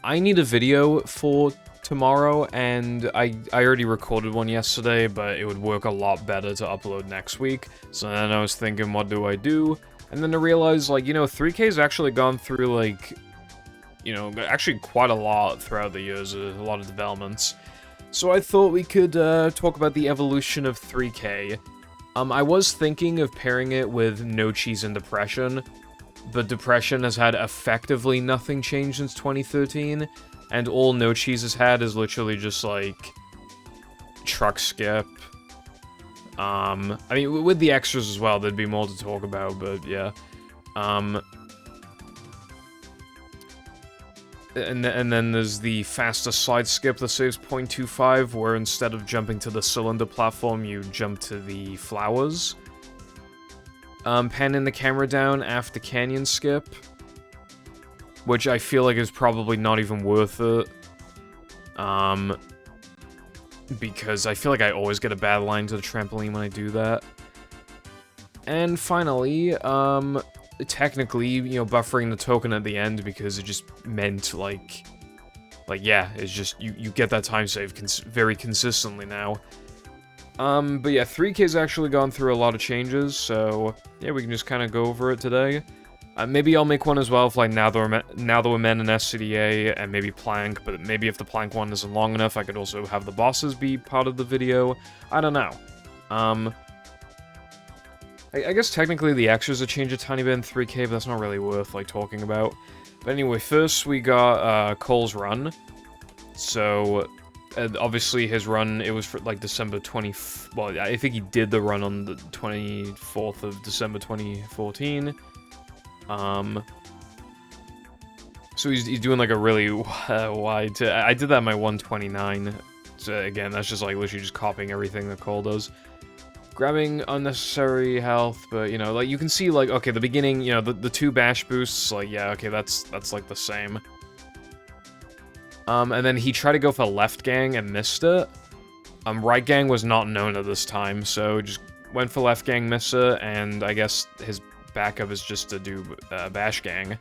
I need a video for tomorrow, and I already recorded one yesterday, but it would work a lot better to upload next week. So then I was thinking, what do I do? And then I realized, like, 3K's actually gone through, like, actually quite a lot throughout the years, a lot of developments. So I thought we could talk about the evolution of 3K. I was thinking of pairing it with No Cheese and Depression, but Depression has had effectively nothing change since 2013, and all No Cheese has had is literally just, like, truck skip. I mean, with the extras as well, there'd be more to talk about, but yeah. And then there's the faster slide skip that saves 0.25, where instead of jumping to the cylinder platform, you jump to the flowers. Panning the camera down after canyon skip, which I feel like is probably not even worth it. Because I feel like I always get a bad line to the trampoline when I do that. And finally, technically, buffering the token at the end, because it just meant, like, yeah, it's just, you get that time save very consistently now. But yeah, 3K's actually gone through a lot of changes, so yeah, we can just kind of go over it today. Maybe I'll make one as well, for like Now That We're Men and SCDA, and maybe Plank, but maybe if the Plank one isn't long enough, I could also have the bosses be part of the video. I don't know. I guess technically the extras have changed a tiny bit in 3K, but that's not really worth, like, talking about. But anyway, first we got, Cole's run. So, obviously his run, it was for, like, December 20... Well, I think he did the run on the 24th of December 2014. So he's doing, like, a really wide... I did that in my 129. So, again, that's just, like, literally just copying everything that Cole does. Grabbing unnecessary health, but, like, you can see, like, okay, the beginning, the two bash boosts, like, yeah, okay, that's, like, the same. And then he tried to go for left gang and missed it. Right gang was not known at this time, so just went for left gang, missed it, and I guess his backup is just to do, bash gang,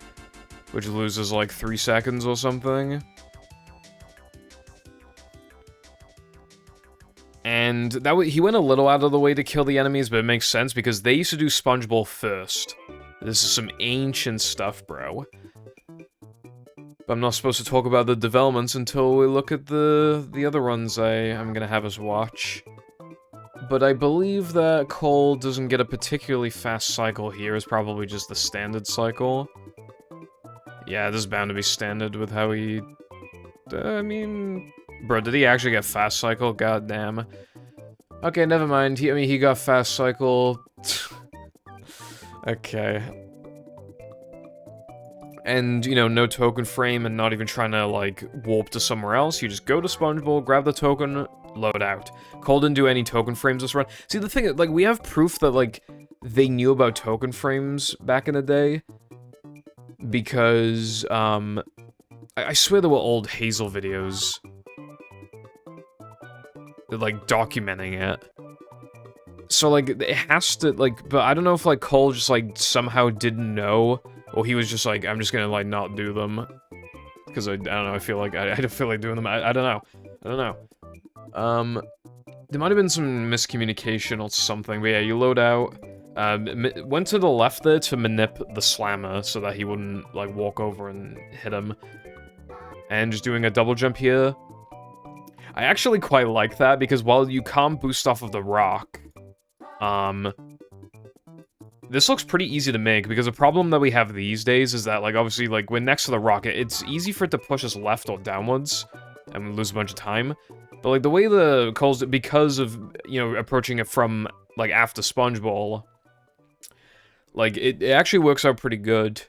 which loses, like, 3 seconds or something. And he went a little out of the way to kill the enemies, but it makes sense because they used to do SpongeBob first. This is some ancient stuff, bro. But I'm not supposed to talk about the developments until we look at the other runs I'm gonna have us watch. But I believe that Cole doesn't get a particularly fast cycle here. It's probably just the standard cycle. Yeah, this is bound to be standard with how he... I mean... Bro, did he actually get fast cycle? God damn. Okay, never mind. He got fast cycle. Okay. And, no token frame and not even trying to, like, warp to somewhere else. You just go to SpongeBob, grab the token, load out. Cole didn't do any token frames this run. See, the thing is, like, we have proof that, like, they knew about token frames back in the day. Because, I swear there were old Hazel videos. They're, like, documenting it. So, like, it has to, like, but I don't know if, like, Cole just, like, somehow didn't know, or he was just like, I'm just gonna, like, not do them. Because, I don't know, I feel like, I don't feel like doing them, I don't know. I don't know. There might have been some miscommunication or something, but yeah, you load out, went to the left there to manip the slammer, so that he wouldn't, like, walk over and hit him. And just doing a double jump here. I actually quite like that, because while you can't boost off of the rock, this looks pretty easy to make, because the problem that we have these days is that, like, obviously, like, when next to the rock, it's easy for it to push us left or downwards, and we lose a bunch of time. But, like, the way the Cole's, because of, approaching it from, like, after SpongeBob, like, it actually works out pretty good.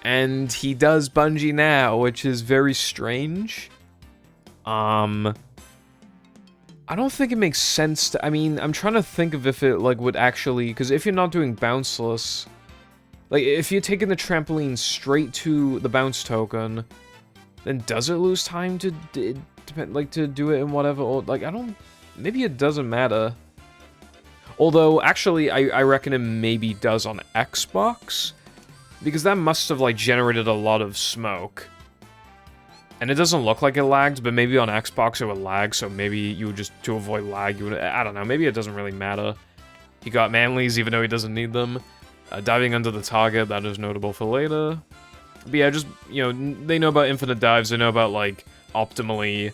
And he does bungee now, which is very strange. I don't think it makes sense to... I mean, I'm trying to think of if it, like, would actually... Because if you're not doing bounceless... Like, if you're taking the trampoline straight to the bounce token, then does it lose time to... to do it in whatever... Or, like, I don't... Maybe it doesn't matter. Although, actually, I reckon it maybe does on Xbox. Because that must have, like, generated a lot of smoke. And it doesn't look like it lagged, but maybe on Xbox it would lag, so maybe you would just, to avoid lag, you would, I don't know, maybe it doesn't really matter. He got manlies even though he doesn't need them. Diving under the target, that is notable for later. But yeah, just, you know, they know about infinite dives, they know about, like, optimally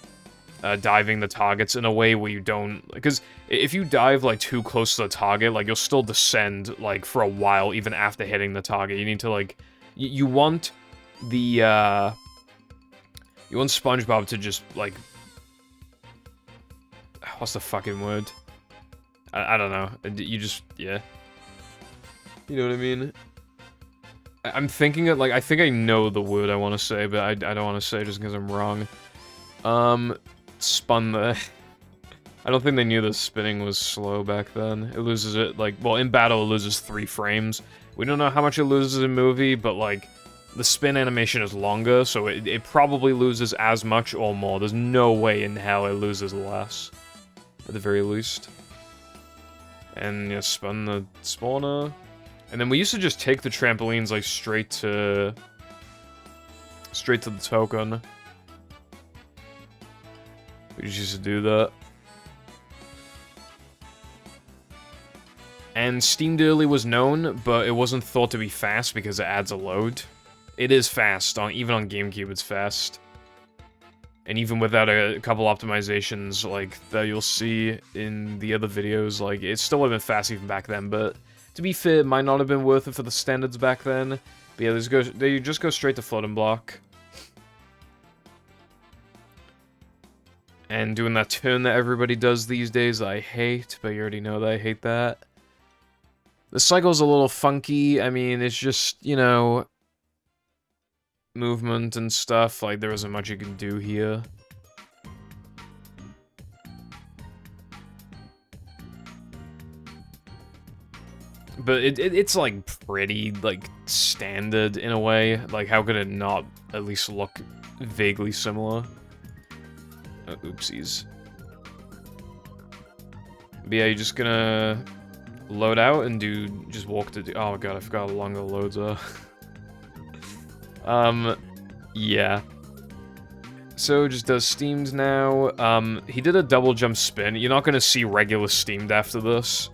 diving the targets in a way where you don't... Because if you dive, like, too close to the target, like, you'll still descend, like, for a while, even after hitting the target. You need to, like... You want the, You want SpongeBob to just, like... What's the fucking word? I don't know. You just... Yeah. You know what I mean? I'm thinking it, like, I think I know the word I want to say, but I don't want to say it just because I'm wrong. Spun the... I don't think they knew the spinning was slow back then. It loses it, like, well, in battle it loses 3 frames. We don't know how much it loses in movie, but, like, the spin animation is longer, so it probably loses as much or more. There's no way in hell it loses less. At the very least. And, yeah, spun the spawner. And then we used to just take the trampolines, like, straight to the token. We just used to do that. And Steamed Early was known, but it wasn't thought to be fast because it adds a load. It is fast, even on GameCube it's fast. And even without a couple optimizations, like, that you'll see in the other videos, like, it still would have been fast even back then, but to be fair, it might not have been worth it for the standards back then. But yeah, they just go straight to floating block. And doing that turn that everybody does these days that I hate, but you already know that I hate that. The cycle's a little funky. I mean, it's just, you know, movement and stuff. Like, there isn't much you can do here. But it's, like, pretty, like, standard in a way. Like, how could it not at least look vaguely similar? Oh, oopsies. But yeah, you're just gonna load out and just walk to oh god, I forgot how long the loads are. Yeah. So, just does steamed now. He did a double jump spin. You're not gonna see regular steamed after this.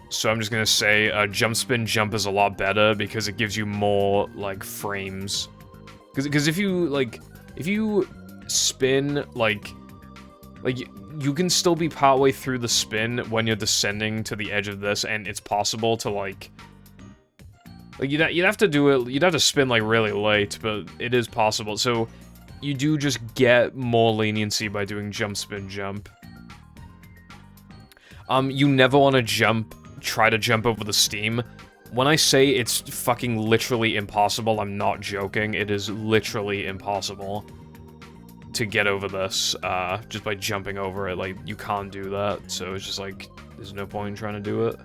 So I'm just gonna say, jump spin jump is a lot better because it gives you more, like, frames. Because if you spin, like, you can still be partway through the spin when you're descending to the edge of this, and it's possible to, like, you'd have to do it, you'd have to spin, like, really late, but it is possible, so you do just get more leniency by doing jump, spin, jump. You never want to try to jump over the steam. When I say it's fucking literally impossible, I'm not joking, it is literally impossible to get over this, just by jumping over it. Like, you can't do that, so it's just like, there's no point in trying to do it.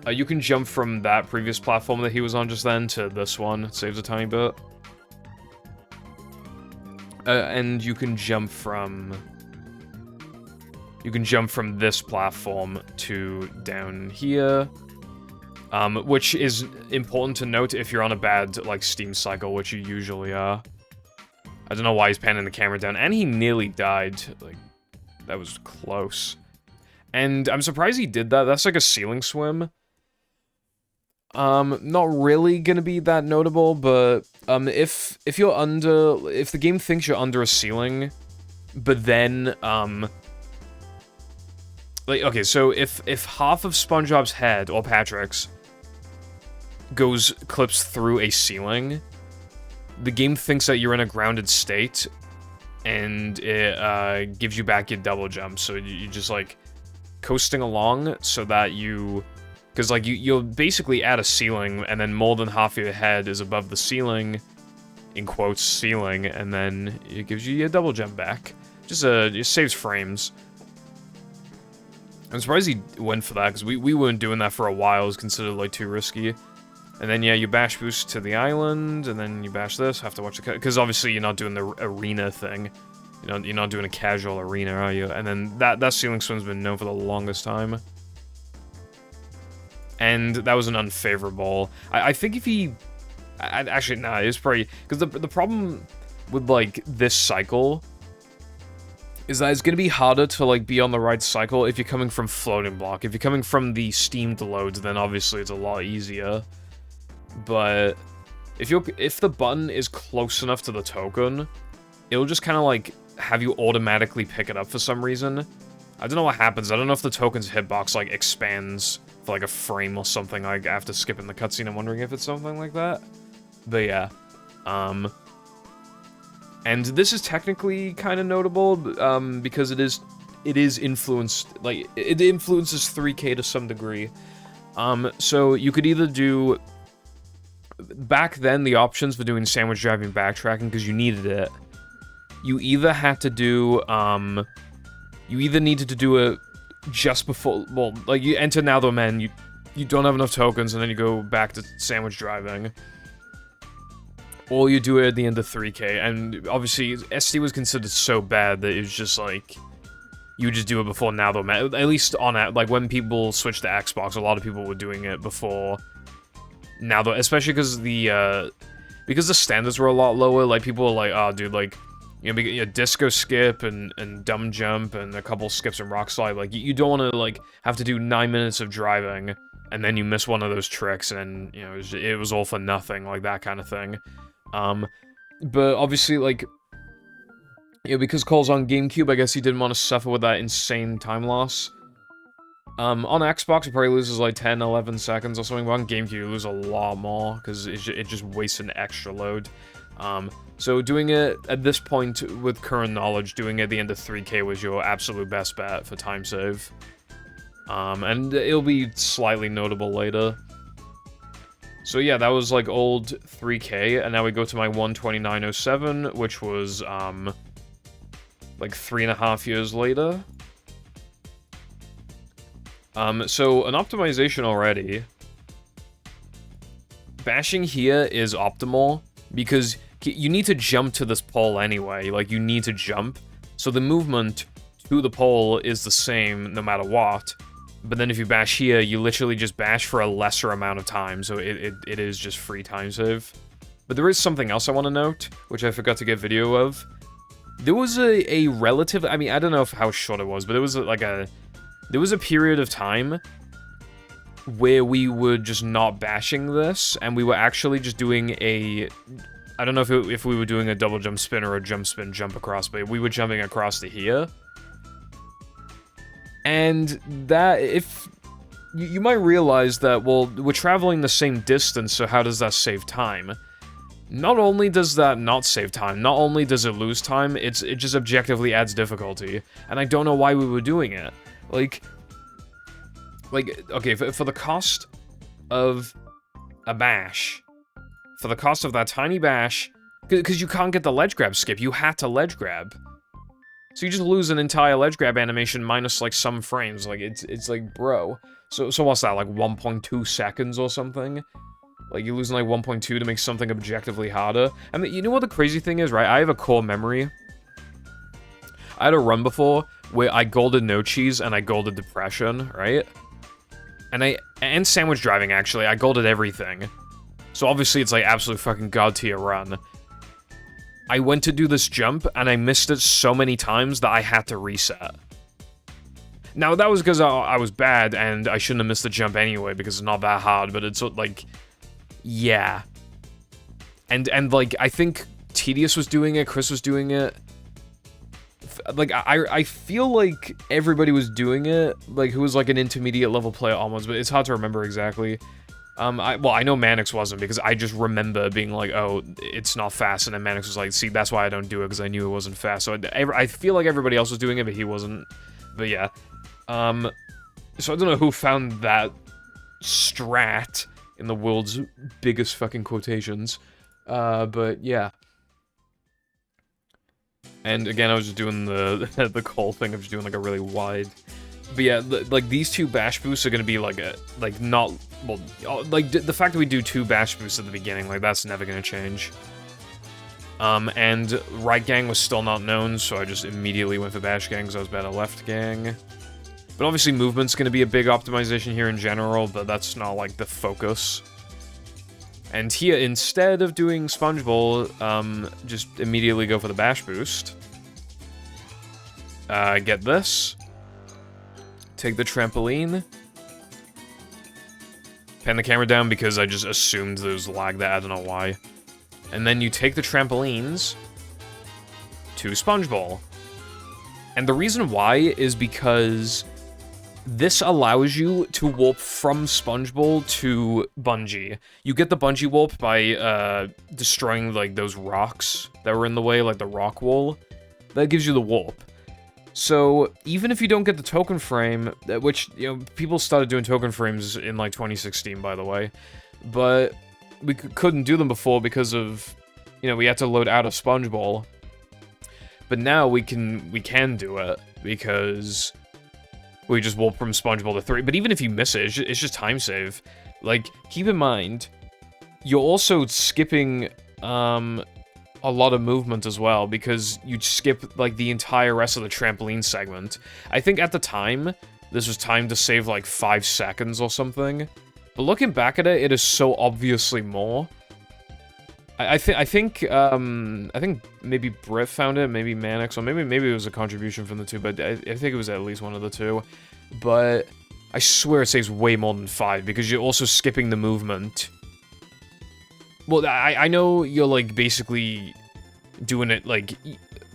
You can jump from that previous platform that he was on just then to this one, it saves a tiny bit. And you can jump from this platform to down here, which is important to note if you're on a bad, like, Steam cycle, which you usually are. I don't know why he's panning the camera down, and he nearly died. Like, that was close. And I'm surprised he did that. That's like a ceiling swim. Not really gonna be that notable, but, if the game thinks you're under a ceiling, but then, like, okay, so if half of SpongeBob's head, or Patrick's, clips through a ceiling, the game thinks that you're in a grounded state, and it gives you back your double jump. So you just, like, coasting along so that because, like, you'll basically at a ceiling, and then more than half of your head is above the ceiling, in quotes, ceiling, and then it gives you your double jump back. Just, it saves frames. I'm surprised he went for that, because we weren't doing that for a while. It was considered, like, too risky. And then, yeah, you bash boost to the island, and then you bash this, have to watch the cut, because obviously you're not doing the arena thing. You know, you're not doing a casual arena, are you? And then that ceiling swim's been known for the longest time. And that was an unfavorable. I think if he... actually, nah, it was probably... Because the problem... with, like, this cycle is that it's going to be harder to, like, be on the right cycle if you're coming from floating block. If you're coming from the steamed loads, then obviously it's a lot easier. But if the button is close enough to the token, it'll just kind of, like, have you automatically pick it up for some reason. I don't know what happens. I don't know if the token's hitbox, like, expands for, like, a frame or something, like, after skipping the cutscene. I'm wondering if it's something like that. But yeah. And this is technically kind of notable, because it is influenced, like, it influences 3K to some degree. So you could either do, back then, the options for doing sandwich driving backtracking, because you needed it, you either had to do, you either needed to do it just before, well, like, you enter Now the Men, you don't have enough tokens, and then you go back to sandwich driving. Or you do it at the end of 3K, and obviously, SD was considered so bad that it was just, like, you would just do it before Now the Men. At least on it, like, when people switched to Xbox, a lot of people were doing it before Now the, especially because the standards were a lot lower, like, people were like, oh, dude, like, you know, disco skip and dumb jump and a couple skips and rock slide, like, you don't want to, like, have to do 9 minutes of driving, and then you miss one of those tricks, and, you know, it was all for nothing, like, that kind of thing. But obviously, like, you know, because Cole's on GameCube, I guess he didn't want to suffer with that insane time loss. On Xbox, it probably loses like 10, 11 seconds or something, but on GameCube, you lose a lot more, because it just wastes an extra load. So doing it at this point, with current knowledge, doing it at the end of 3K was your absolute best bet for time save. And it'll be slightly notable later. So yeah, that was like old 3K, and now we go to my 129.07, which was, like 3.5 years later. So an optimization already. Bashing here is optimal, because you need to jump to this pole anyway, like, you need to jump. So the movement to the pole is the same no matter what. But then if you bash here, you literally just bash for a lesser amount of time, so it is just free time save. But there is something else I want to note, which I forgot to get video of. There was a relative, I mean, I don't know how short it was, but it was there was a period of time where we were just not bashing this, and we were actually just doing a, I don't know if we were doing a double jump spin or a jump spin jump across, but we were jumping across to here. And that, if you might realize that, well, we're traveling the same distance, so how does that save time? Not only does that not save time, not only does it lose time, it just objectively adds difficulty. And I don't know why we were doing it. Like, okay, for the cost of a bash, for the cost of that tiny bash, because you can't get the ledge grab skip, you had to ledge grab. So you just lose an entire ledge grab animation minus, like, some frames. Like, it's like, bro. So what's that, like, 1.2 seconds or something? Like, you're losing, like, 1.2 to make something objectively harder. And you know what the crazy thing is, right? I have a core memory. I had a run before where I golded No Cheese and I golded Depression, right? And Sandwich Driving, actually. I golded everything. So obviously it's, like, absolute fucking god tier run. I went to do this jump, and I missed it so many times that I had to reset. Now, that was because I was bad, and I shouldn't have missed the jump anyway, because it's not that hard, but it's, like, yeah. And like, I think Tedious was doing it, Chris was doing it. Like, I feel like everybody was doing it, like, who was, like, an intermediate level player almost, but it's hard to remember exactly. Well, I know Mannix wasn't, because I just remember being like, oh, it's not fast, and then Mannix was like, see, that's why I don't do it, because I knew it wasn't fast, so I feel like everybody else was doing it, but he wasn't, but yeah. So I don't know who found that strat in the world's biggest fucking quotations, but yeah. And again, I was just doing the Cole thing of just doing, like, a really wide... But yeah, like, these two bash boosts are gonna be, like, not... Well, like, the fact that we do 2 bash boosts at the beginning, like, that's never gonna change. And right gang was still not known, so I just immediately went for bash gang, because I was bad at left gang. But obviously movement's gonna be a big optimization here in general, but that's not, like, the focus. And here, instead of doing Sponge Bowl, just immediately go for the bash boost. Get this. Take the trampoline. Pan the camera down because I just assumed there was lag there, I don't know why. And then you take the trampolines to Sponge Bowl. And the reason why is because this allows you to warp from Sponge Bowl to Bungee. You get the Bungee warp by destroying like those rocks that were in the way, like the rock wall. That gives you the warp. So even if you don't get the token frame, which, you know, people started doing token frames in like 2016, by the way, but we couldn't do them before because of, you know, we had to load out of Sponge Bowl. But now we can do it because we just warp from Sponge Bowl to 3. But even if you miss it, it's just time save. Like, keep in mind, you're also skipping a lot of movement as well, because you skip like the entire rest of the trampoline segment. I think at the time, this was timed to save like 5 seconds or something. But looking back at it, it is so obviously more. I think maybe Britt found it, maybe Manix, or maybe it was a contribution from the two, but I think it was at least one of the two. But I swear it saves way more than 5, because you're also skipping the movement. Well, I know you're, like, basically doing it, like,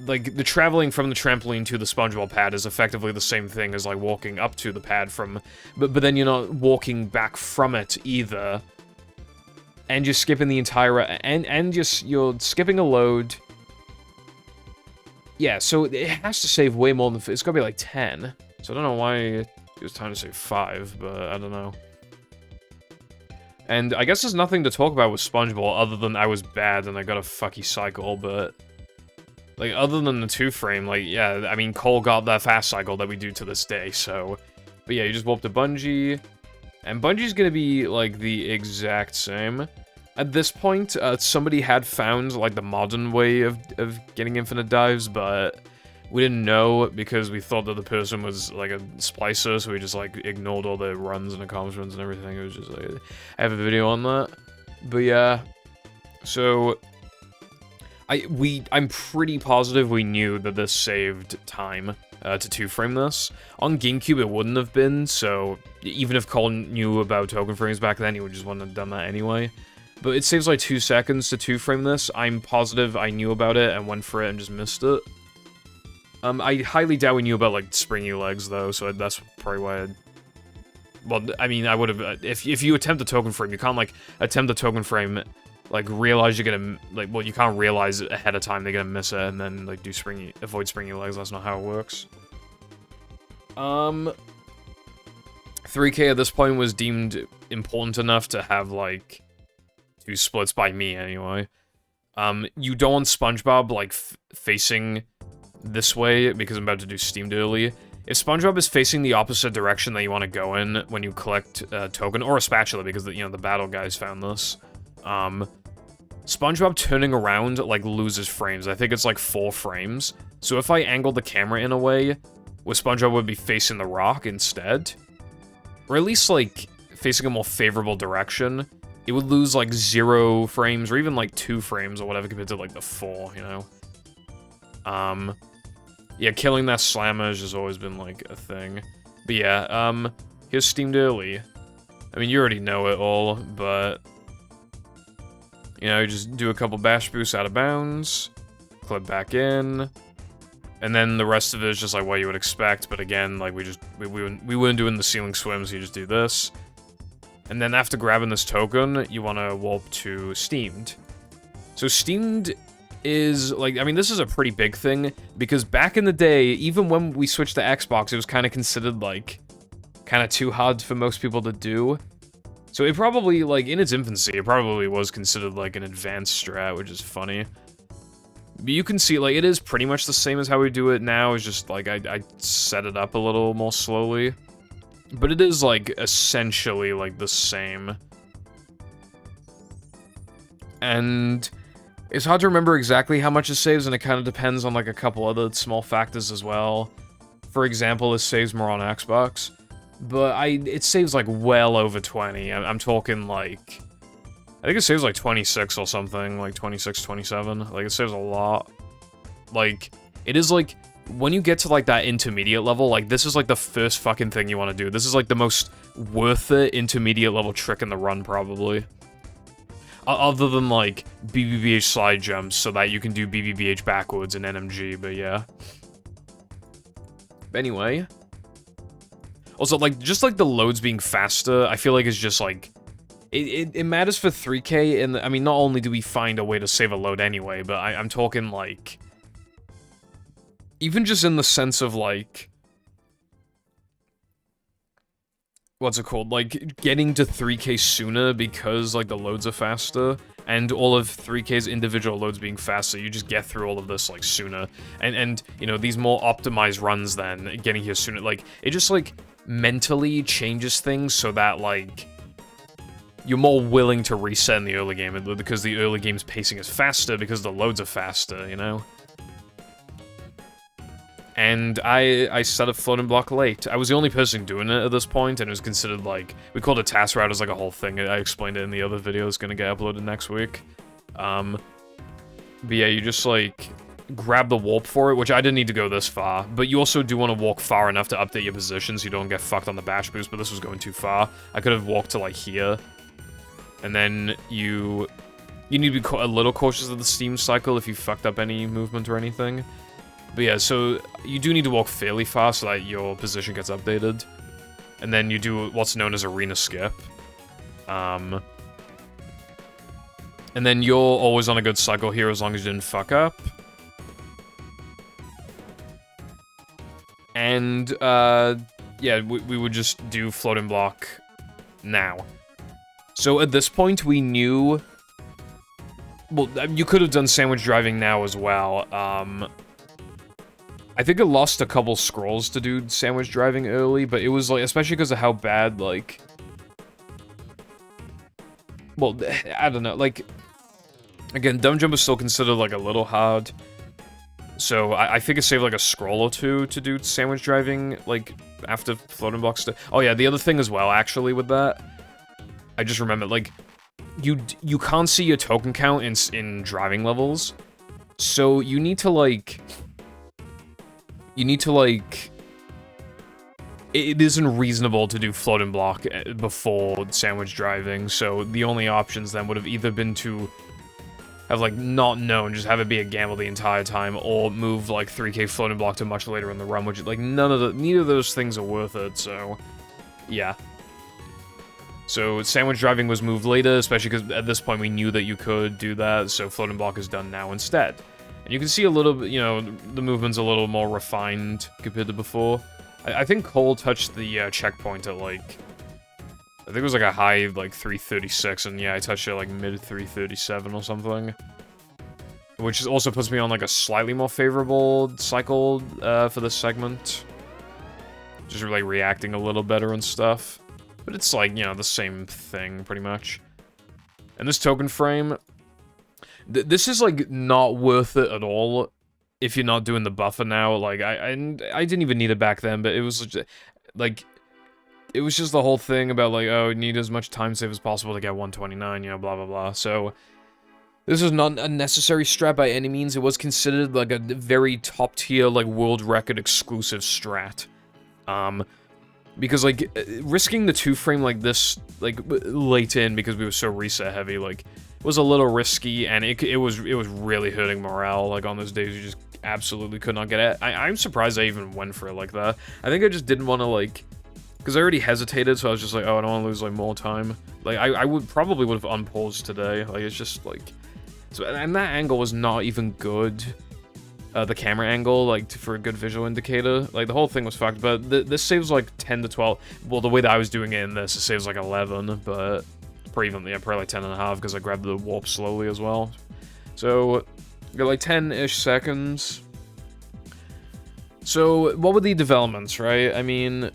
the traveling from the trampoline to the Sponge Bowl pad is effectively the same thing as, like, walking up to the pad from... But then you're not walking back from it, either. And you're skipping the entire... And you're skipping a load. Yeah, so it has to save way more than... It's gotta be, like, 10. So I don't know why it was time to save 5, but I don't know. And I guess there's nothing to talk about with Sponge Bowl other than I was bad and I got a fucky cycle, but... Like, other than the 2-frame, like, yeah, I mean, Cole got that fast cycle that we do to this day, so... But yeah, you just warp to Bungee, and Bungee's gonna be, like, the exact same. At this point, somebody had found, like, the modern way of getting infinite dives, but... We didn't know because we thought that the person was, like, a splicer, so we just, like, ignored all the runs and accomplishments and everything. It was just, like, I have a video on that. But, yeah. So, I'm pretty positive we knew that this saved time to 2-frame this. On GameCube, it wouldn't have been, so even if Cole knew about token frames back then, he would just wouldn't have done that anyway. But it saves, like, 2 seconds to 2-frame this. I'm positive I knew about it and went for it and just missed it. I highly doubt we knew about, like, springy legs, though, so that's probably why well, I mean, I would have... If you attempt a token frame, you can't, like, attempt a token frame, like, realize you're gonna... Like, well, you can't realize ahead of time they're gonna miss it, and then, like, avoid springy legs. That's not how it works. 3K at this point was deemed important enough to have, like, 2 splits by me, anyway. You don't want SpongeBob, like, facing... this way, because I'm about to do Steamed early. If SpongeBob is facing the opposite direction that you want to go in when you collect a token, or a spatula, because, you know, the battle guys found this, SpongeBob turning around, like, loses frames. I think it's, like, 4 frames. So if I angled the camera in a way where SpongeBob would be facing the rock instead, or at least, like, facing a more favorable direction, it would lose, like, 0 frames, or even, like, 2 frames, or whatever, compared to, like, the 4, you know? Yeah, killing that slammer has just always been, like, a thing. But yeah, here's Steamed early. I mean, you already know it all, but... You know, you just do a couple bash boosts out of bounds, clip back in, and then the rest of it is just, like, what you would expect, but again, like, we wouldn't do it in the ceiling swims, you just do this. And then after grabbing this token, you want to warp to Steamed. So Steamed... is, like, I mean, this is a pretty big thing, because back in the day, even when we switched to Xbox, it was kind of considered, like, kind of too hard for most people to do. So it probably, like, in its infancy, it probably was considered, like, an advanced strat, which is funny. But you can see, like, it is pretty much the same as how we do it now, it's just, like, I set it up a little more slowly. But it is, like, essentially, like, the same. And... it's hard to remember exactly how much it saves, and it kind of depends on, like, a couple other small factors as well. For example, it saves more on Xbox. But it saves, like, well over 20. I'm talking, like... I think it saves like 26 or something, like 26, 27. Like, it saves a lot. Like, it is like, when you get to like that intermediate level, like, this is like the first fucking thing you want to do. This is like the most worth it intermediate level trick in the run, probably. Other than like BBBH slide jumps, so that you can do BBBH backwards in NMG, but yeah. Anyway. Also, like, just like the loads being faster, I feel like it's just like, it matters for 3K, and I mean, not only do we find a way to save a load anyway, but I'm talking like, even just in the sense of like, what's it called? Like, getting to 3K sooner because, like, the loads are faster, and all of 3K's individual loads being faster, you just get through all of this, like, sooner. And you know, these more optimized runs then, getting here sooner, like, it just, like, mentally changes things so that, like, you're more willing to reset in the early game, because the early game's pacing is faster because the loads are faster, you know? And I set a floating block late. I was the only person doing it at this point, and it was considered like, we called it task route as like a whole thing. I explained it in the other video, it's gonna get uploaded next week. But yeah, you just like, grab the warp for it, which I didn't need to go this far, but you also do want to walk far enough to update your position so you don't get fucked on the bash boost, but this was going too far. I could have walked to like here, and then you need to be a little cautious of the steam cycle if you fucked up any movement or anything. But yeah, so you do need to walk fairly fast so that your position gets updated. And then you do what's known as arena skip. And then you're always on a good cycle here as long as you didn't fuck up. And, yeah, we would just do floating block now. So at this point, we knew... Well, you could have done sandwich driving now as well. I think it lost a couple scrolls to do sandwich driving early, but it was like, especially because of how bad, like... Well, I don't know, like... Again, dumb jump is still considered like a little hard. So I think it saved like a scroll or two to do sandwich driving, like, after floating block stuff. Oh yeah, the other thing as well, actually, with that, I just remembered, like, you can't see your token count in driving levels, so you need to, like, it isn't reasonable to do floating block before sandwich driving, so the only options then would have either been to have, like, not known, just have it be a gamble the entire time, or move, like, 3K floating block to much later in the run, which, like, neither of those things are worth it, so, yeah. So, sandwich driving was moved later, especially because at this point we knew that you could do that, so floating block is done now instead. And you can see a little bit, you know, the movement's a little more refined compared to before. I think Cole touched the checkpoint at, like, I think it was like a high, like, 336, and yeah, I touched it like mid 337 or something. Which also puts me on, like, a slightly more favorable cycle for this segment. Just really reacting a little better and stuff. But it's like, you know, the same thing, pretty much. And this token frame, this is, like, not worth it at all if you're not doing the buffer now. Like, I didn't even need it back then, but it was, like, it was just the whole thing about, like, oh, you need as much time save as possible to get 129, you know, blah, blah, blah. So, this is not a necessary strat by any means. It was considered, like, a very top-tier, like, world record exclusive strat. Because, like, risking the 2-frame like this, like, late in, because we were so reset heavy, like, was a little risky, and it was really hurting morale, like, on those days you just absolutely could not get it. I'm surprised I even went for it like that. I think I just didn't want to, like, because I already hesitated, so I was just like, oh, I don't want to lose, like, more time. Like, I probably would have unpaused today, like, it's just, like, so, and that angle was not even good. The camera angle, like, for a good visual indicator. Like, the whole thing was fucked, but this saves, like, 10 to 12. Well, the way that I was doing it in this, it saves, like, 11, but probably even, yeah, probably like 10 and a half, because I grabbed the warp slowly as well. So, you got, like, 10-ish seconds. So, what were the developments, right? I mean,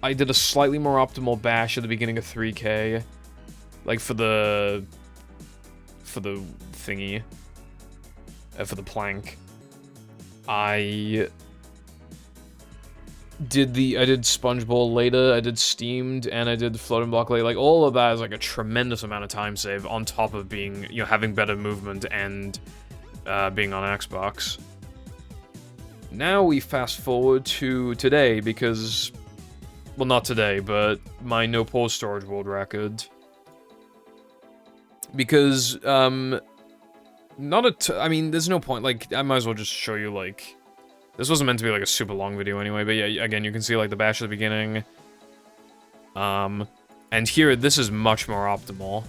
I did a slightly more optimal bash at the beginning of 3K. Like, for the thingy. For the plank. I I did Sponge Bowl later, I did Steamed, and I did Floating Block later. Like, all of that is, like, a tremendous amount of time save on top of being, you know, having better movement and being on Xbox. Now we fast forward to today, because... Well, not today, but my no pause storage world record. Because, I mean, there's no point, like, I might as well just show you, like... This wasn't meant to be, like, a super long video anyway, but yeah, again, you can see, like, the bash at the beginning. And here, this is much more optimal.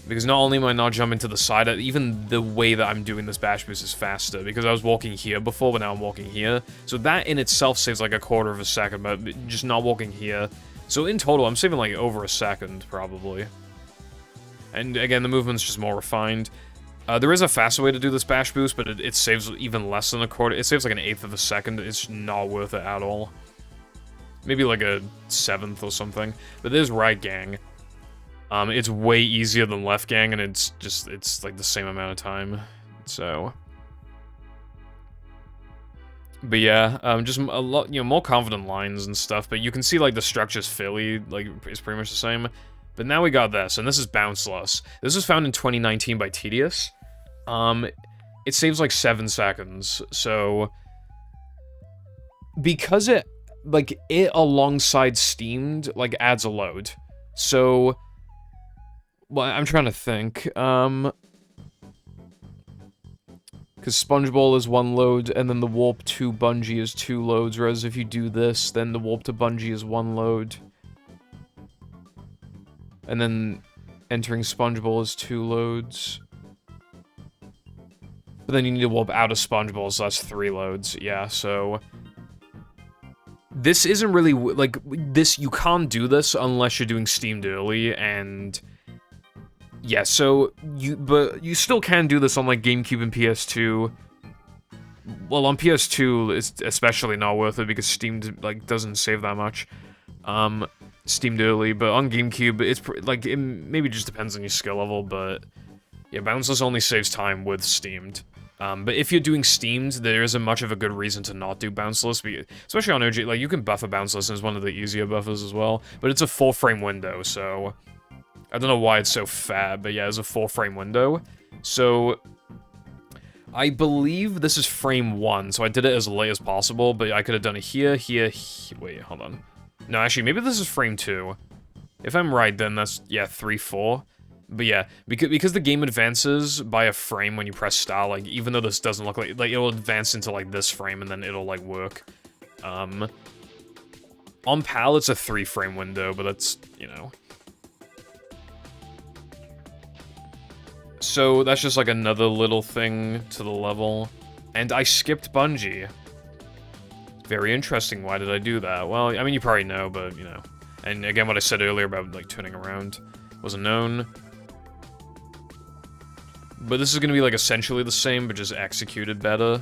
Because not only am I not jumping to the side, even the way that I'm doing this bash boost is faster. Because I was walking here before, but now I'm walking here. So that in itself saves, like, a quarter of a second, but just not walking here. So in total, I'm saving, like, over a second, probably. And again, the movement's just more refined. There is a faster way to do this bash boost, but it saves even less than a quarter. It saves like an eighth of a second. It's not worth it at all. Maybe like a seventh or something. But there's right gang. It's way easier than left gang, and it's like the same amount of time. So, but yeah, just a lot, you know, more confident lines and stuff. But you can see like the structure's fairly like is pretty much the same. But now we got this, and this is bounceless. This was found in 2019 by Tedious. It saves like 7 seconds, so... Because it alongside Steamed, like, adds a load. So... Well, I'm trying to think, because Sponge Bowl is 1 load, and then the Warp to Bungee is 2 loads, whereas if you do this, then the Warp to Bungee is 1 load. And then entering Sponge Bowl is 2 loads. But then you need to warp out of Sponge Bowl, so that's 3 loads. Yeah, so... This isn't really, like, this, you can't do this unless you're doing Steamed early, and... Yeah, so, but you still can do this on, like, GameCube and PS2. Well, on PS2, it's especially not worth it, because Steamed, like, doesn't save that much. Steamed early, but on GameCube, it's, like, it maybe just depends on your skill level, but... Yeah, Bounceless only saves time with Steamed. But if you're doing Steamed, there isn't much of a good reason to not do Bounceless, especially on OG. Like, you can buff a Bounceless, and it's one of the easier buffers as well, but it's a 4-frame window, so... I don't know why it's so fat, but yeah, it's a 4-frame window. So... I believe this is frame 1, so I did it as late as possible, but I could have done it here, wait, hold on. No, actually, maybe this is frame 2. If I'm right, then that's, yeah, 3, 4. But yeah, because the game advances by a frame when you press start, like, even though this doesn't look like, it'll advance into, like, this frame, and then it'll, like, work. On PAL, it's a 3-frame window, but that's, you know. So, that's just, like, another little thing to the level. And I skipped Bungee. Very interesting, why did I do that? Well, I mean, you probably know, but, you know. And again, what I said earlier about, like, turning around wasn't known. But this is gonna be, like, essentially the same, but just executed better.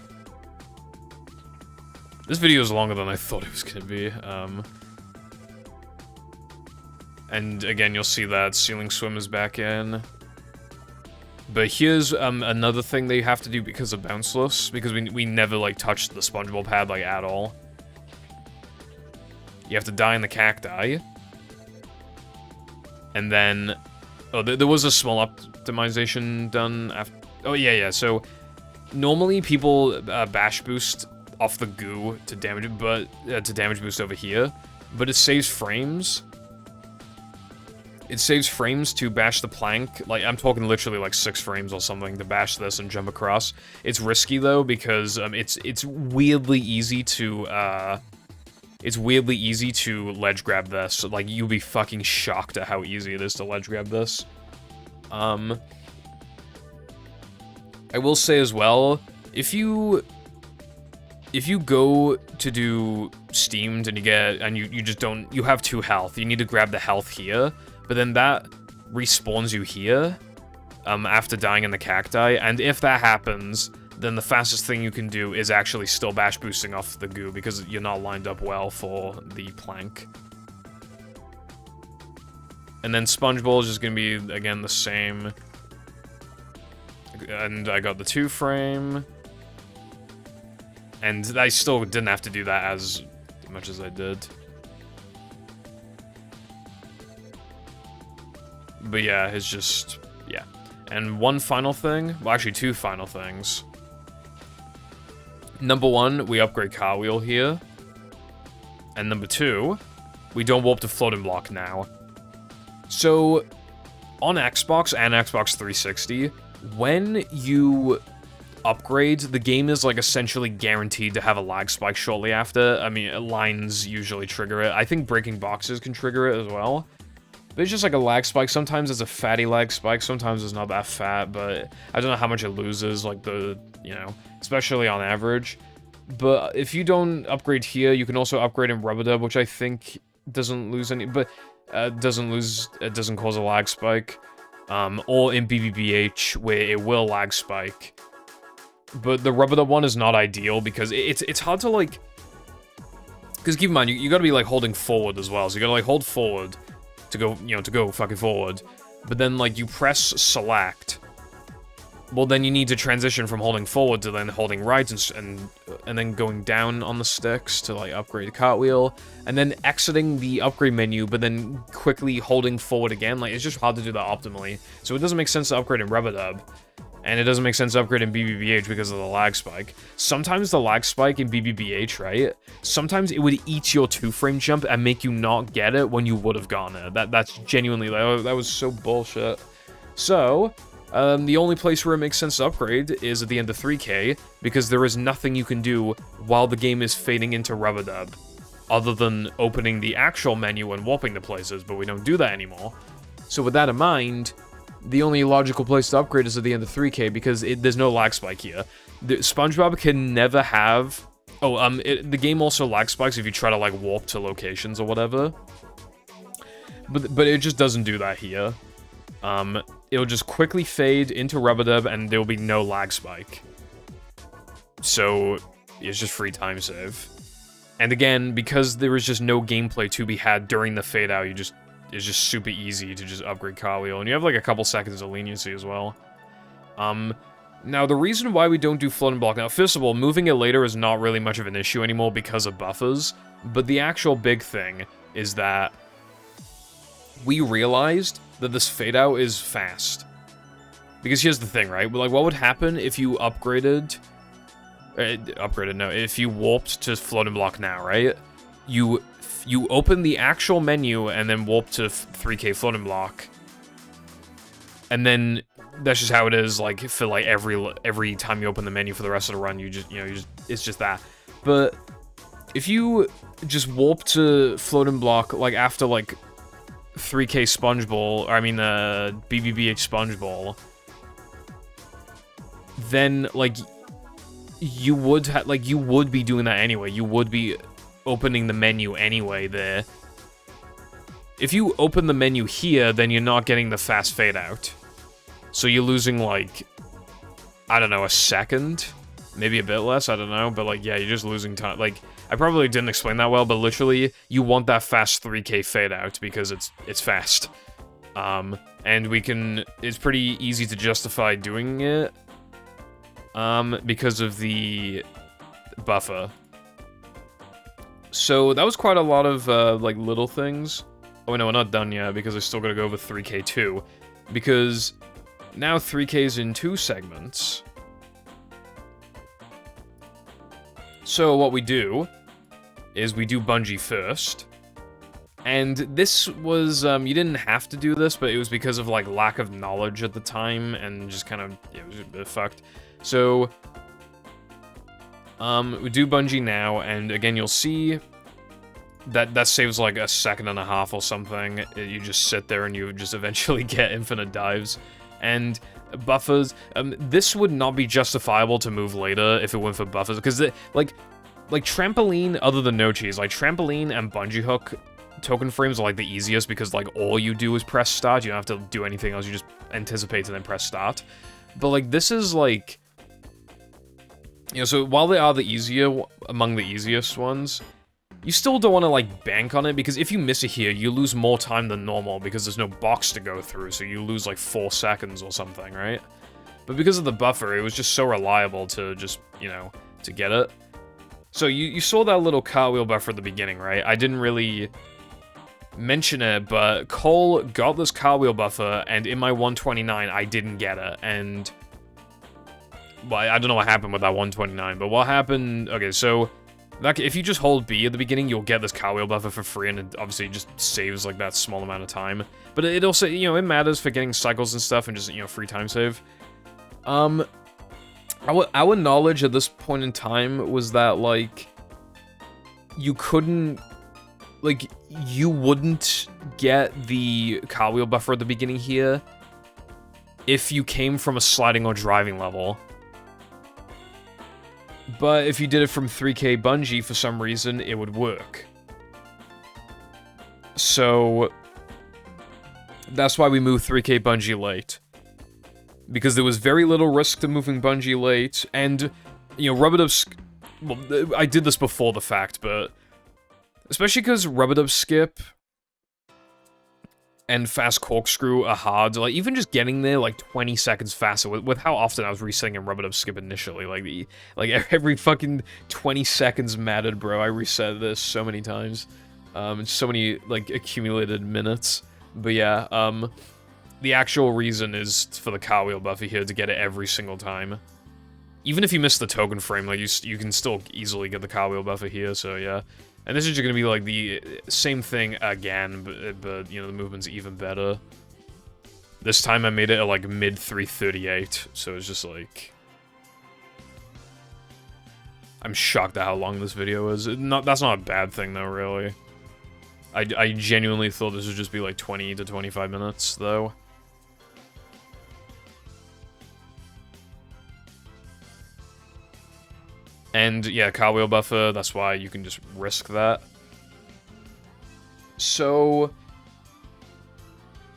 This video is longer than I thought it was gonna be, and again, you'll see that Ceiling Swim is back in. But here's, another thing that you have to do because of Bounceless, because we never, like, touched the Sponge Bowl pad, like, at all. You have to die in the cacti. And then... Oh, there was a small optimization done after... Oh, yeah, so... Normally, people bash boost off the goo to damage it, but... to damage boost over here. But it saves frames. It saves frames to bash the plank. Like, I'm talking literally, like, 6 frames or something to bash this and jump across. It's risky, though, because, it's weirdly easy to, It's weirdly easy to ledge grab this. Like, you'll be fucking shocked at how easy it is to ledge grab this. I will say as well, if you go to do Steamed and you just don't, you have 2 health, you need to grab the health here, but then that respawns you here, after dying in the cacti, and if that happens, then the fastest thing you can do is actually still bash boosting off the goo, because you're not lined up well for the plank. And then Sponge Bowl is just gonna be, again, the same. And I got the 2-frame. And I still didn't have to do that as much as I did. But yeah, it's just, yeah. And one final thing, well actually two final things. Number one, we upgrade Cartwheel here. And number two, we don't warp to floating block now. So, on Xbox and Xbox 360, when you upgrade, the game is like essentially guaranteed to have a lag spike shortly after. I mean, lines usually trigger it. I think breaking boxes can trigger it as well. But it's just like a lag spike. Sometimes it's a fatty lag spike, sometimes it's not that fat, but I don't know how much it loses, like the, you know, especially on average. But if you don't upgrade here, you can also upgrade in Rubber Dub, which I think doesn't lose any, but it doesn't cause a lag spike. Or in BBBH, where it will lag spike. But the Rubber Dub one is not ideal, because it's hard to, like... Because keep in mind, you gotta be, like, holding forward as well, so you gotta, like, hold forward to go, you know, to go fucking forward. But then, like, you press select. Well, then you need to transition from holding forward to then holding right and then going down on the sticks to, like, upgrade the cartwheel. And then exiting the upgrade menu, but then quickly holding forward again. Like, it's just hard to do that optimally. So it doesn't make sense to upgrade in Rubber Dub. And it doesn't make sense to upgrade in BBBH because of the lag spike. Sometimes the lag spike in BBBH, right? Sometimes it would eat your 2-frame jump and make you not get it when you would have gone it. That's genuinely, like, oh, that was so bullshit. So, the only place where it makes sense to upgrade is at the end of 3K, because there is nothing you can do while the game is fading into Rubber Dub, other than opening the actual menu and warping to places, but we don't do that anymore. So with that in mind, the only logical place to upgrade is at the end of 3K, because there's no lag spike here. SpongeBob can never have... Oh, the game also lag spikes if you try to, like, warp to locations or whatever. But it just doesn't do that here. It'll just quickly fade into Rubber Dub, and there'll be no lag spike. So, it's just free time save. And again, because there is just no gameplay to be had during the fade out, it's just super easy to just upgrade Cartwheel, and you have like a couple seconds of leniency as well. Now the reason why we don't do floating block, now first of all, moving it later is not really much of an issue anymore because of buffers, but the actual big thing is that we realized that this fade out is fast. Because here's the thing, right? Like, what would happen if you upgraded, if you warped to floating block now, right? You open the actual menu and then warp to 3K floating block. And then that's just how it is, like, for like every time you open the menu for the rest of the run, it's just that. But if you just warp to floating block, like, after, like, 3K Sponge Ball, or I mean, BBBH Sponge Ball, then, like, you would be doing that anyway. You would be opening the menu anyway there. If you open the menu here, then you're not getting the fast fade out. So you're losing, like, I don't know, a second? Maybe a bit less, I don't know. But, like, yeah, you're just losing time. Like, I probably didn't explain that well, but literally, you want that fast 3K fade out because it's fast. And it's pretty easy to justify doing it. Because of the buffer. So that was quite a lot of, like, little things. Oh, no, we're not done yet, because I still gotta go over 3K too. Because now 3K's in 2 segments. So what we do is we do Bungie first. And this was, you didn't have to do this, but it was because of, like, lack of knowledge at the time, and just kind of, yeah, it was a bit fucked. So, we do Bungie now, and again, you'll see that saves like a second and a half or something. You just sit there and you just eventually get infinite dives. And buffers, this would not be justifiable to move later if it went for buffers, because, like Trampoline, other than No Cheese, like Trampoline and Bungee Hook token frames are, like, the easiest, because, like, all you do is press start. You don't have to do anything else, you just anticipate and then press start. But, like, this is, like... You know, so while they are among the easiest ones, you still don't want to, like, bank on it, because if you miss it here, you lose more time than normal, because there's no box to go through, so you lose, like, 4 seconds or something, right? But because of the buffer, it was just so reliable to just, you know, to get it. So you saw that little cartwheel buffer at the beginning, right? I didn't really mention it, but Cole got this cartwheel buffer, and in my 129, I didn't get it, and... Well, I don't know what happened with that 129, but what happened... Okay, so... if you just hold B at the beginning, you'll get this cartwheel buffer for free, and it obviously just saves, like, that small amount of time. But it also, you know, it matters for getting cycles and stuff, and just, you know, free time save. Our knowledge at this point in time was that, like, you couldn't... Like, you wouldn't get the cartwheel buffer at the beginning here if you came from a sliding or driving level. But if you did it from 3K bungee for some reason, it would work. So that's why we moved 3K bungee late. Because there was very little risk to moving bungee late, and, you know, rubber dub... Well, I did this before the fact, but... Especially because rubber dub skip and fast corkscrew are hard. Like, even just getting there, like, 20 seconds faster with how often I was resetting in rubber dub skip initially. Like, every fucking 20 seconds mattered, bro. I reset this so many times. So many, like, accumulated minutes. But yeah, the actual reason is for the cartwheel buffer here to get it every single time. Even if you miss the token frame, like, you can still easily get the cartwheel buffer here, so yeah. And this is just gonna be, like, the same thing again, but you know, the movement's even better. This time I made it at, like, mid-338, so it's just, like... I'm shocked at how long this video is. That's not a bad thing, though, really. I genuinely thought this would just be, like, 20 to 25 minutes, though. And, yeah, cartwheel buffer, that's why you can just risk that. So...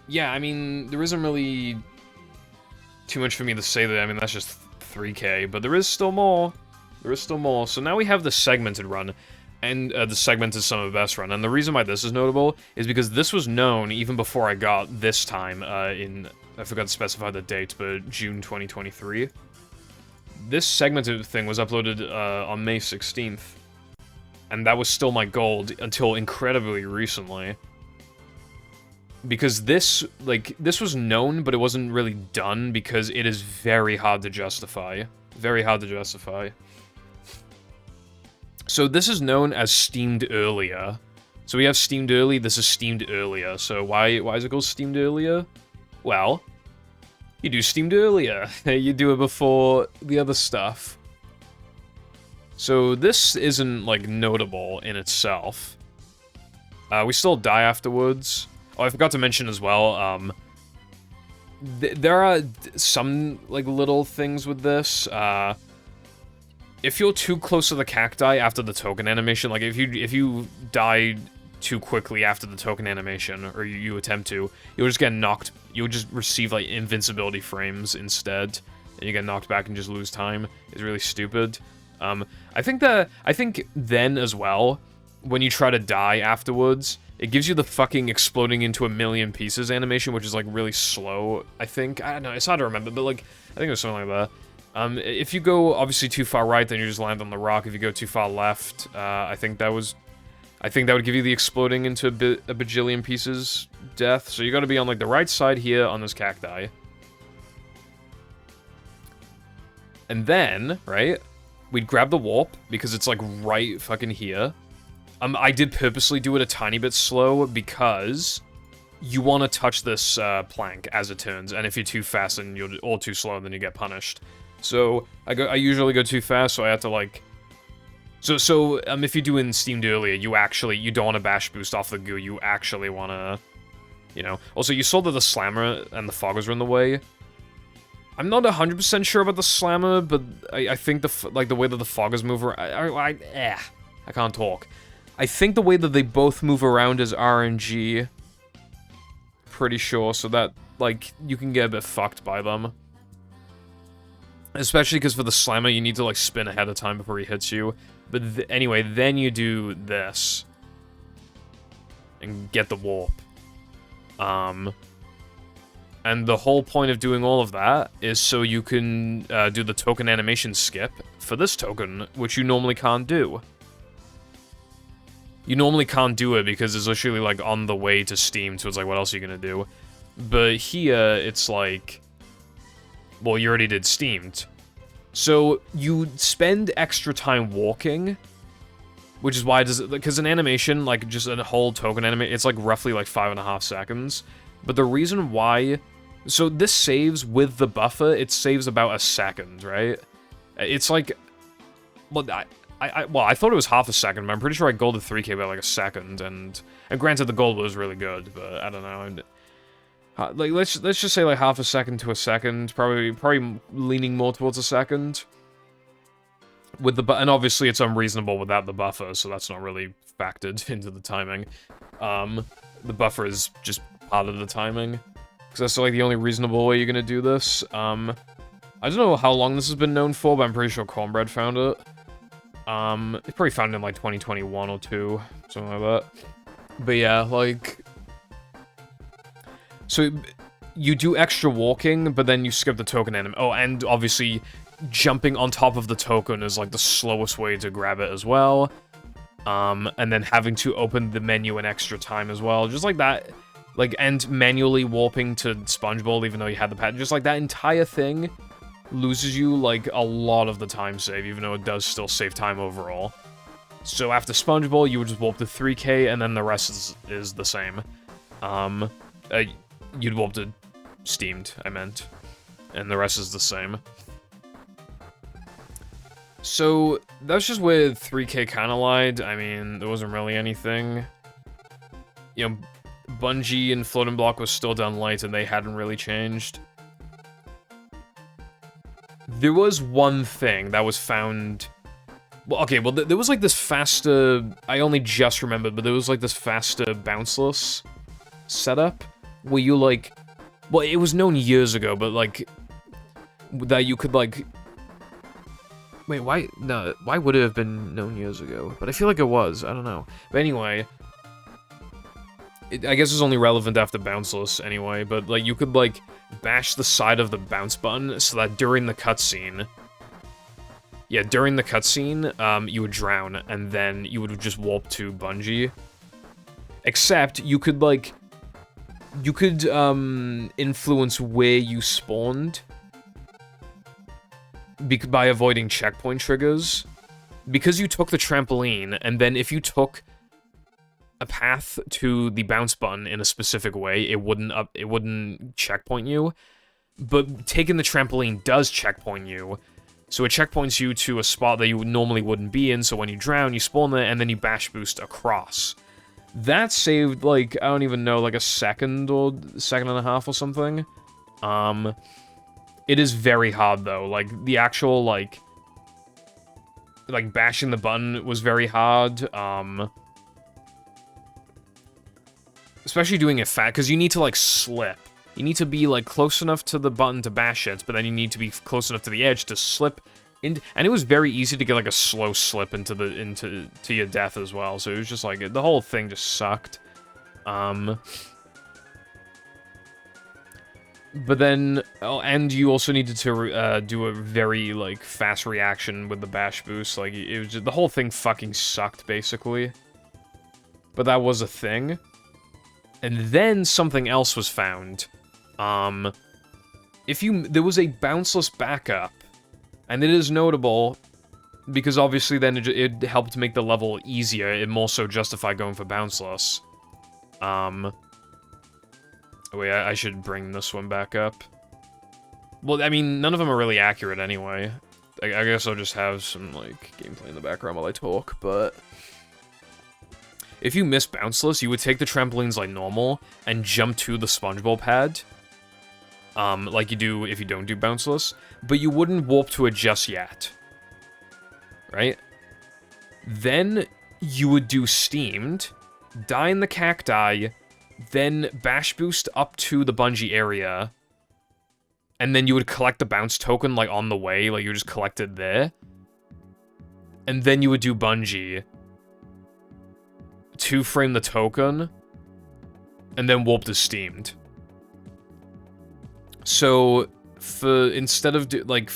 Yeah, I mean, there isn't really too much for me to say there. I mean, that's just 3K, but there is still more. There is still more. So now we have the segmented run, and the segmented sum of best run. And the reason why this is notable is because this was known even before I got this time in, I forgot to specify the date, but June 2023. This segmented thing was uploaded on May 16th, and that was still my goal until incredibly recently. Because this was known, but it wasn't really done because it is very hard to justify. Very hard to justify. So this is known as steamed earlier. So we have steamed early, this is steamed earlier. So why is it called steamed earlier? Well, you do steamed earlier. You do it before the other stuff. So this isn't, like, notable in itself. We still die afterwards. Oh, I forgot to mention as well, there are some, like, little things with this. If you're too close to the cacti after the token animation, like, if you die too quickly after the token animation, or you attempt to, you'll just get knocked, you'll just receive, like, invincibility frames instead, and you get knocked back and just lose time. It's really stupid. I think then as well, when you try to die afterwards, it gives you the fucking exploding into a million pieces animation, which is, like, really slow, I think. I don't know, it's hard to remember, but, like, I think it was something like that. If you go, obviously, too far right, then you just land on the rock. If you go too far left, I think that would give you the exploding into a bajillion pieces death. So you gotta be on, like, the right side here on this cacti. And then, right, we'd grab the warp, because it's, like, right fucking here. I did purposely do it a tiny bit slow, because you want to touch this plank as it turns, and if you're too fast or too slow, then you get punished. So, I usually go too fast, so I have to, like... So, if you're doing steamed earlier, you don't want to bash boost off the goo, you actually want to, you know... Also, you saw that the slammer and the foggers were in the way. I'm not 100% sure about the slammer, but I think the way that the foggers move around... I can't talk. I think the way that they both move around is RNG. Pretty sure, so that, like, you can get a bit fucked by them. Especially because for the slammer, you need to, like, spin ahead of time before he hits you. But anyway, then you do this. And get the warp. And And the whole point of doing all of that is so you can do the token animation skip for this token, which you normally can't do. You normally can't do it because it's literally, like, on the way to Steam, so it's like, what else are you gonna do? But here, it's like... Well, you already did Steamed. So, you spend extra time walking, which is why does it... Because an animation, like, just a whole token animation, it's, like, roughly, like, 5.5 seconds. But the reason why... So, this saves with the buffer, it saves about a second, right? It's, like... Well, I thought it was half a second, but I'm pretty sure I golded 3k by like a second, and granted the gold was really good, but I don't know. Like let's just say like half a second to a second, probably leaning more towards a second. With the and obviously it's unreasonable without the buffer, so that's not really factored into the timing. The buffer is just part of the timing, because that's like the only reasonable way you're gonna do this. I don't know how long this has been known for, but I'm pretty sure Cornbread found it. It probably found it in, like, 2021 or 2, something like that. But yeah, like... So, you do extra walking, but then you skip the token anim. Oh, and obviously, jumping on top of the token is, like, the slowest way to grab it as well. And then having to open the menu an extra time as well. Just like that. Like, and manually warping to Spongeball even though you had the pad. Just like that entire thing... loses you, like, a lot of the time save, even though it does still save time overall. So after Spongeball, you would just warp to 3k, and then the rest is the same. You'd warp to Steamed, I meant. And the rest is the same. So, that's just where 3k kinda lied. I mean, there wasn't really anything. You know, Bungie and Floating Block was still done late, and they hadn't really changed. There was one thing that was found... Well, okay, well, there was, like, this faster... I only just remembered, but there was, like, this faster bounceless setup, where you, like... Well, it was known years ago, but, like... That you could, like... Wait, why... No, why would it have been known years ago? But I feel like it was, I don't know. But anyway... I guess it's only relevant after bounceless, anyway, but, like, you could, like... bash the side of the bounce button so that during the cutscene... Yeah, during the cutscene, you would drown, and then you would just warp to Bungie. Except, you could, like... You could, influence where you spawned... by avoiding checkpoint triggers. Because you took the trampoline, and then if you took... a path to the bounce button in a specific way, it wouldn't checkpoint you. But taking the trampoline does checkpoint you. So it checkpoints you to a spot that you normally wouldn't be in, so when you drown, you spawn there, and then you bash boost across. That saved, like, I don't even know, like a second or second and a half or something. It is very hard, though. Like, the actual, like, bashing the button was very hard. Especially doing it fast, because you need to, like, slip. You need to be, like, close enough to the button to bash it, but then you need to be close enough to the edge to slip in. And it was very easy to get, like, a slow slip into your death as well, so it was just, like, the whole thing just sucked. But then, oh, and you also needed to do a very, like, fast reaction with the bash boost. Like, it was just, the whole thing fucking sucked, basically. But that was a thing. And then something else was found. There was a bounceless backup, and it is notable, because obviously then it helped make the level easier, it more so justified going for bounceless. Wait, I should bring this one back up. Well, I mean, none of them are really accurate anyway. I guess I'll just have some, like, gameplay in the background while I talk, but... If you miss bounceless, you would take the trampolines like normal and jump to the Spongeball pad, like you do if you don't do bounceless, but you wouldn't warp to it just yet, right? Then you would do Steamed, die in the cacti, then bash boost up to the Bungie area, and then you would collect the bounce token like on the way, like you just collect it there, and then you would do Bungie, two-frame the token, and then warp to Steamed. So, for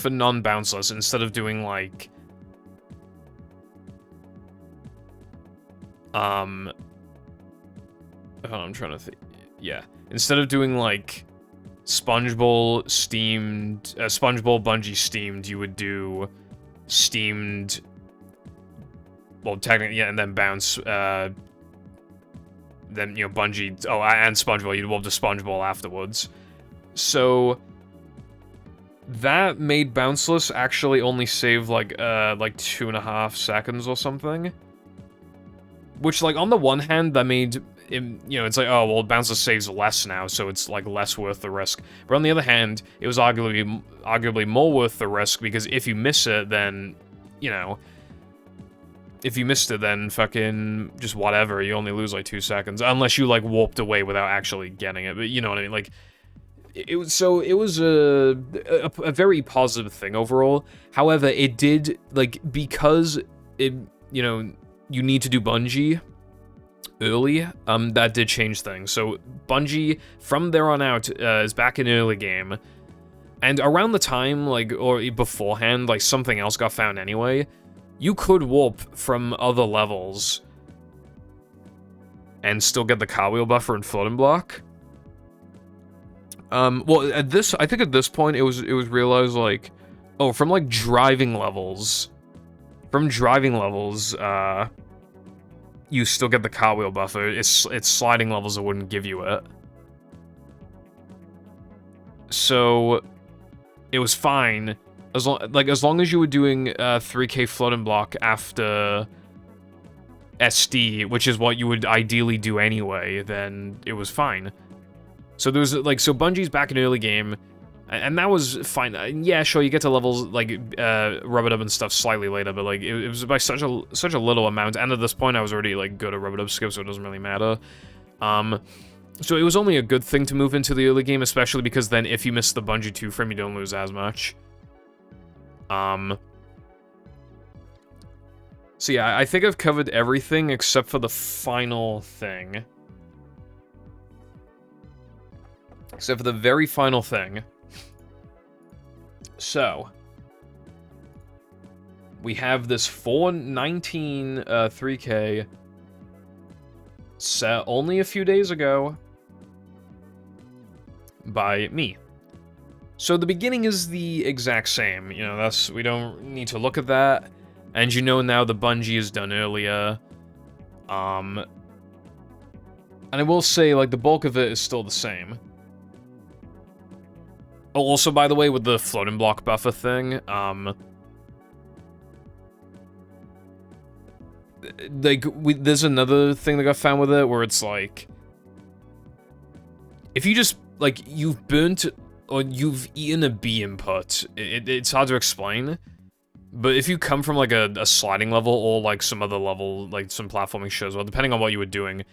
non-bounceless, instead of doing, like... Hold on, I'm trying to think. Yeah. Instead of doing, like, SpongeBob steamed... SpongeBob Bungee steamed, you would do steamed... Well, technically, yeah, and then bounce, then, you know, Bungee... Oh, and SpongeBob, you'd warp to SpongeBob afterwards. So... That made bounceless actually only save, like 2.5 seconds or something. Which, like, on the one hand, that made... you know, it's like, oh, well, bounceless saves less now, so it's, like, less worth the risk. But on the other hand, it was arguably more worth the risk, because if you miss it, then, you know... If you missed it, then fucking just whatever, you only lose, like, 2 seconds. Unless you, like, warped away without actually getting it, but you know what I mean, like... It was a very positive thing overall. However, it did, like, because it, you know, you need to do Bungee early, that did change things. So Bungee, from there on out, is back in early game. And around the time, like, or beforehand, like, something else got found anyway, you could warp from other levels and still get the cartwheel buffer and floating block. Well, I think at this point, it was realized, like, oh, from, like, driving levels, you still get the cartwheel buffer. It's sliding levels that wouldn't give you it. So, it was fine, as long as you were doing, 3K floating block after SD, which is what you would ideally do anyway, then it was fine. So there was, like, so Bungie's back in early game, and that was fine. Yeah, sure, you get to levels, like, rub-a-dub and stuff slightly later, but, like, it was by such a little amount, and at this point I was already, like, good at rub-a-dub skip, so it doesn't really matter. So it was only a good thing to move into the early game, especially because then if you miss the Bungie 2 frame, you don't lose as much. So yeah, I think I've covered everything except for the final thing. Except for the very final thing. So, we have this 419 3K set only a few days ago by me. So the beginning is the exact same, you know, we don't need to look at that. And you know now the Bungee is done earlier. And I will say, like, the bulk of it is still the same. Oh, also, by the way, with the floating block buffer thing, like, there's another thing that got found with it, where it's like, if you just, like, you've burnt, or you've eaten a B input, it's hard to explain, but if you come from, like, a sliding level, or, like, some other level, like, some platforming shows, well, depending on what you were doing,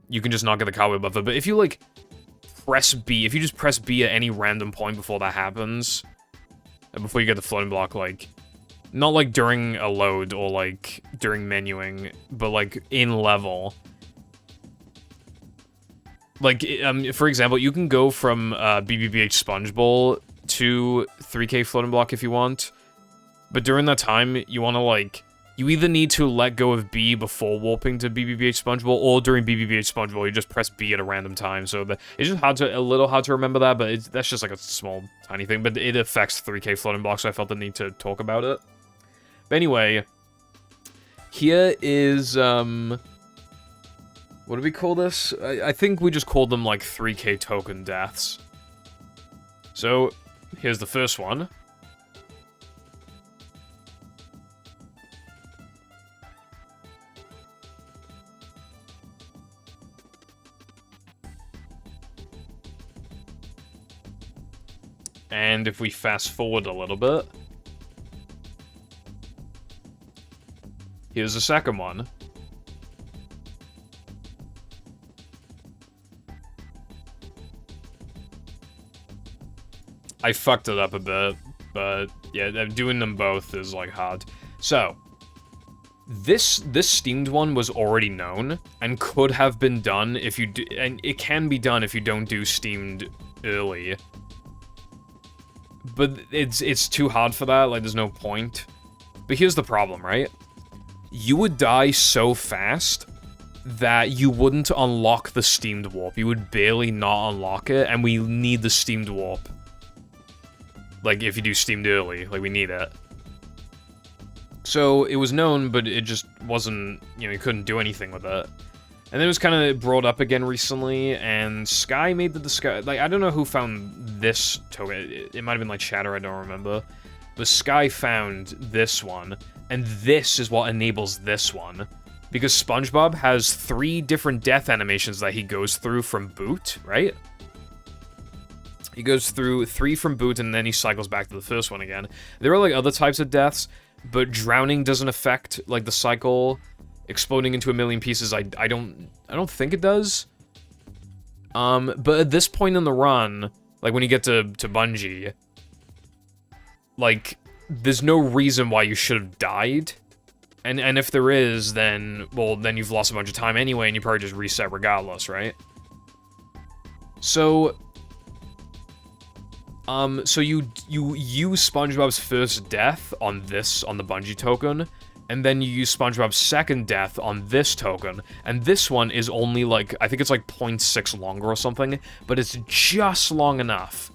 you can just not get the cartwheel buffer, but if you, like, press B, if you just press B at any random point before that happens, before you get the floating block, like, not, like, during a load, or, like, during menuing, but, like, in level. Like, for example, you can go from, BBBH Sponge Bowl to 3K floating block if you want, but during that time, you want to, like, you either need to let go of B before warping to BBBH Sponge Bowl, or during BBBH Sponge Bowl, you just press B at a random time. So it's just a little hard to remember that, but that's just like a small, tiny thing. But it affects 3K floating blocks, so I felt the need to talk about it. But anyway, here is, what do we call this? I think we just called them, like, 3K token deaths. So, here's the first one. And if we fast forward a little bit, here's the second one. I fucked it up a bit, but yeah, doing them both is, like, hard. So, this steamed one was already known, and could have been done if you do, and it can be done if you don't do steamed early. But it's too hard for that, like, there's no point. But here's the problem, right? You would die so fast that you wouldn't unlock the steamed warp. You would barely not unlock it, and we need the steamed warp. Like, if you do steamed early, like, we need it. So, it was known, but it just wasn't, you know, you couldn't do anything with it. And then it was kind of brought up again recently, and Sky made the discovery. Like, I don't know who found this token. It might have been, like, Shatter, I don't remember. But Sky found this one, and this is what enables this one. Because SpongeBob has 3 different death animations that he goes through from boot, right? He goes through 3 from boot, and then he cycles back to the first one again. There are, like, other types of deaths, but drowning doesn't affect, like, the cycle. Exploding into a million pieces, I don't think it does. But at this point in the run, like, when you get to Bungie, like, there's no reason why you should have died. And if there is, then, well, then you've lost a bunch of time anyway, and you probably just reset regardless, right? So, so you use SpongeBob's first death on the Bungie token, and then you use SpongeBob's second death on this token, and this one is only, like, I think it's, like, 0.6 longer or something, but it's just long enough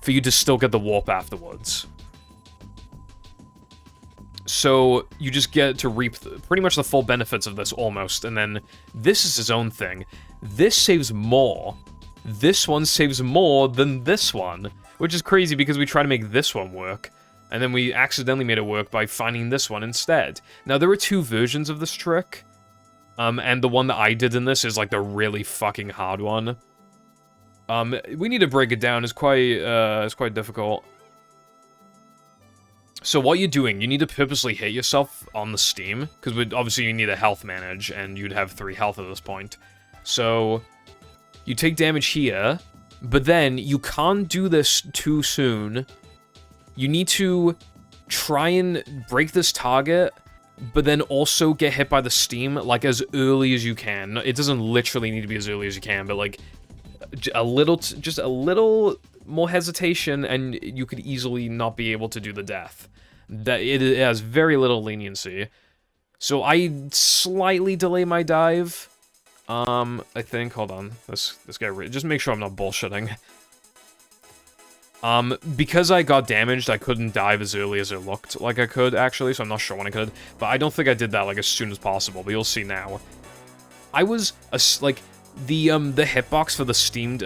for you to still get the warp afterwards. So, you just get to reap pretty much the full benefits of this, almost, and then this is his own thing. This saves more. This one saves more than this one, which is crazy because we try to make this one work, and then we accidentally made it work by finding this one instead. Now, there are 2 versions of this trick, and the one that I did in this is, like, the really fucking hard one. We need to break it down. It's quite difficult. So what you're doing, you need to purposely hit yourself on the steam, because obviously you need a health manage, and you'd have 3 health at this point. So, you take damage here, but then you can't do this too soon. You need to try and break this target, but then also get hit by the steam, like, as early as you can. It doesn't literally need to be as early as you can, but, like, just a little more hesitation, and you could easily not be able to do the death. That it has very little leniency. So I slightly delay my dive. I think, hold on, this guy, just make sure I'm not bullshitting. Because I got damaged, I couldn't dive as early as it looked like I could, actually, so I'm not sure when I could. But I don't think I did that, like, as soon as possible, but you'll see now. I was, like, the hitbox for the steamed,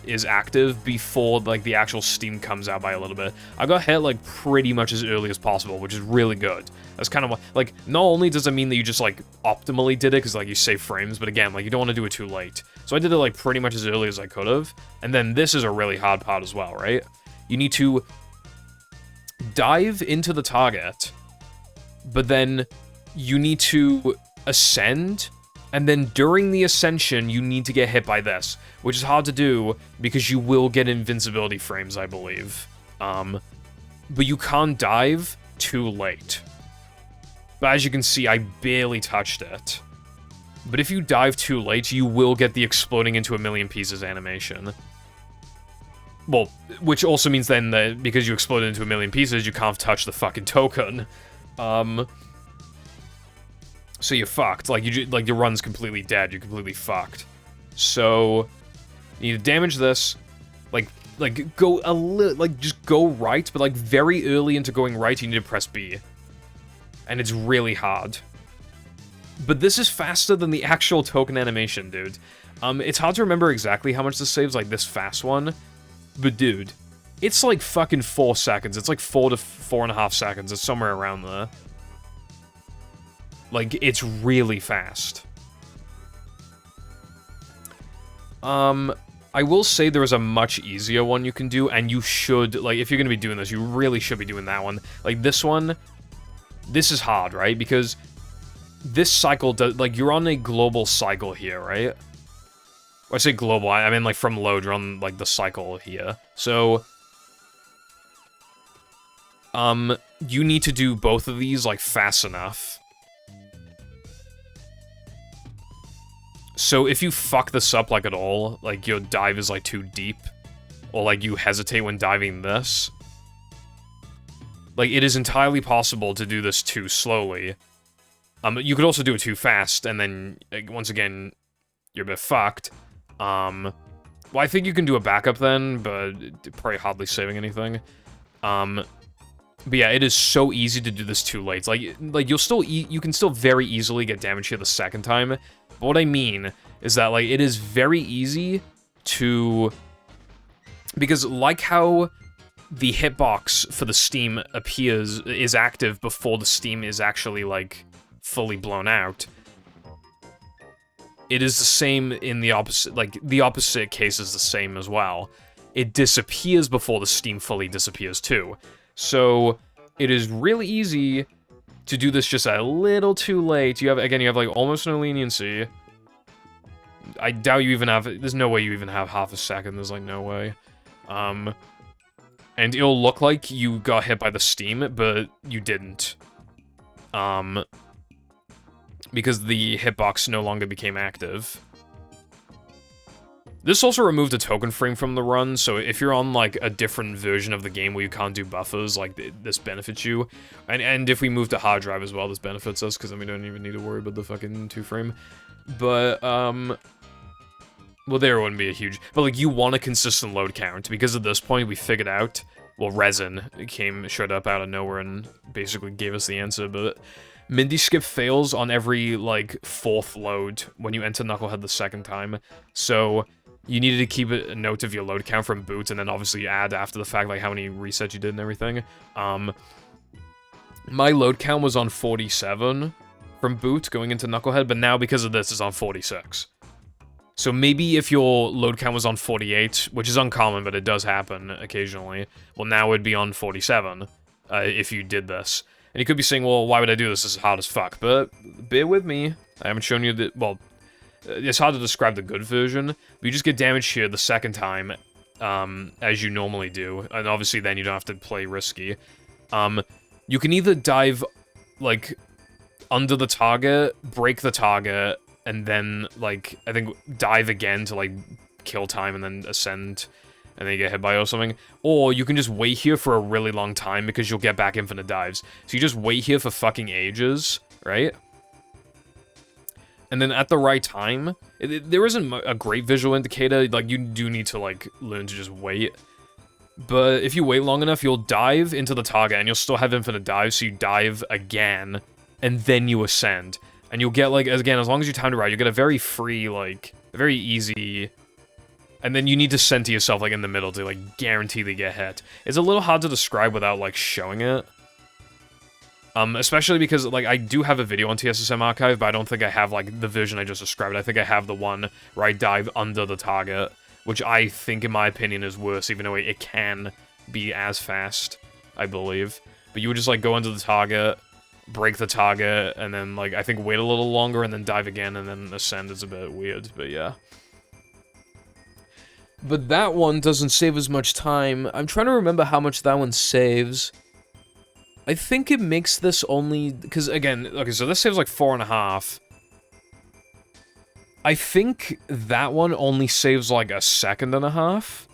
is active before, like, the actual steam comes out by a little bit. I got hit, like, pretty much as early as possible, which is really good. That's kind of what, like, not only does it mean that you just, like, optimally did it, because, like, you save frames, but again, like, you don't want to do it too late. So I did it, like, pretty much as early as I could have, and then this is a really hard part as well, right? You need to dive into the target, but then you need to ascend, and then during the ascension, you need to get hit by this, which is hard to do because you will get invincibility frames, I believe. But you can't dive too late. But as you can see, I barely touched it. But if you dive too late, you will get the exploding into a million pieces animation. Well, which also means then that because you exploded into a million pieces, you can't touch the fucking token. So you're fucked. Like, your run's completely dead. You're completely fucked. So, you need to damage this. Like go a little, like, just go right, but, like, very early into going right, you need to press B. And it's really hard. But this is faster than the actual token animation, dude. It's hard to remember exactly how much this saves, like, this fast one. But, dude, it's, like, fucking 4 seconds. It's, like, 4 to 4.5 seconds. It's somewhere around there. Like, it's really fast. I will say there is a much easier one you can do, and you should, like, if you're gonna be doing this, you really should be doing that one. Like, this one, this is hard, right? Because this cycle does, like, you're on a global cycle here, right? When I say global, I mean, like, from load, you're on, like, the cycle here. So, you need to do both of these, like, fast enough. So if you fuck this up, like, at all, like, your dive is, like, too deep, or like you hesitate when diving this, like it is entirely possible to do this too slowly. You could also do it too fast, and then once again, you're a bit fucked. Well, I think you can do a backup then, but probably hardly saving anything. But yeah, it is so easy to do this too late. Like you can still very easily get damage here the second time. But what I mean is that like it is very easy to, because like how the hitbox for the steam is active before the steam is actually like fully blown out. It is the same in the opposite, like the opposite case is the same as well. It disappears before the steam fully disappears too. So, it is really easy to do this just a little too late. You have like almost no leniency. I doubt you even have, there's no way you even have half a second, there's like no way. And it'll look like you got hit by the steam, but you didn't. Because the hitbox no longer became active. This also removed a token frame from the run, so if you're on, like, a different version of the game where you can't do buffers, like, this benefits you. And if we move to hard drive as well, this benefits us, because then we don't even need to worry about the fucking 2-frame. But, well, there wouldn't be a huge... But, like, you want a consistent load count, because at this point we figured out... Well, Resin showed up out of nowhere and basically gave us the answer, but... Mindy skip fails on every, like, 4th load when you enter Knucklehead the second time, so... You needed to keep a note of your load count from boot, and then obviously add after the fact, like, how many resets you did and everything. My load count was on 47 from boot going into Knucklehead, but now, because of this, it's on 46. So maybe if your load count was on 48, which is uncommon, but it does happen occasionally, well, now it'd be on 47, if you did this. And you could be saying, well, why would I do this? This is hard as fuck. But, bear with me. I haven't shown you the, well... It's hard to describe the good version, but you just get damage here the second time, as you normally do, and obviously then you don't have to play risky. You can either dive, like, under the target, break the target, and then, like, I think dive again to, like, kill time and then ascend, and then you get hit by or something. Or you can just wait here for a really long time because you'll get back infinite dives. So you just wait here for fucking ages, right? And then at the right time, there isn't a great visual indicator, like, you do need to, like, learn to just wait. But if you wait long enough, you'll dive into the target, and you'll still have infinite dives, so you dive again, and then you ascend. And you'll get, like, again, as long as you timed it right, you'll get a very free, like, a very easy... And then you need to center yourself, like, in the middle to, like, guarantee they get hit. It's a little hard to describe without, like, showing it. Especially because, like, I do have a video on TSSM Archive, but I don't think I have, like, the version I just described. I think I have the one where I dive under the target, which I think, in my opinion, is worse, even though it can be as fast, I believe. But you would just, like, go under the target, break the target, and then, like, I think wait a little longer, and then dive again, and then ascend is a bit weird, but yeah. But that one doesn't save as much time. I'm trying to remember how much that one saves. I think it makes this only... Because, again, okay, so this saves like 4.5. I think that one only saves like 1.5 seconds.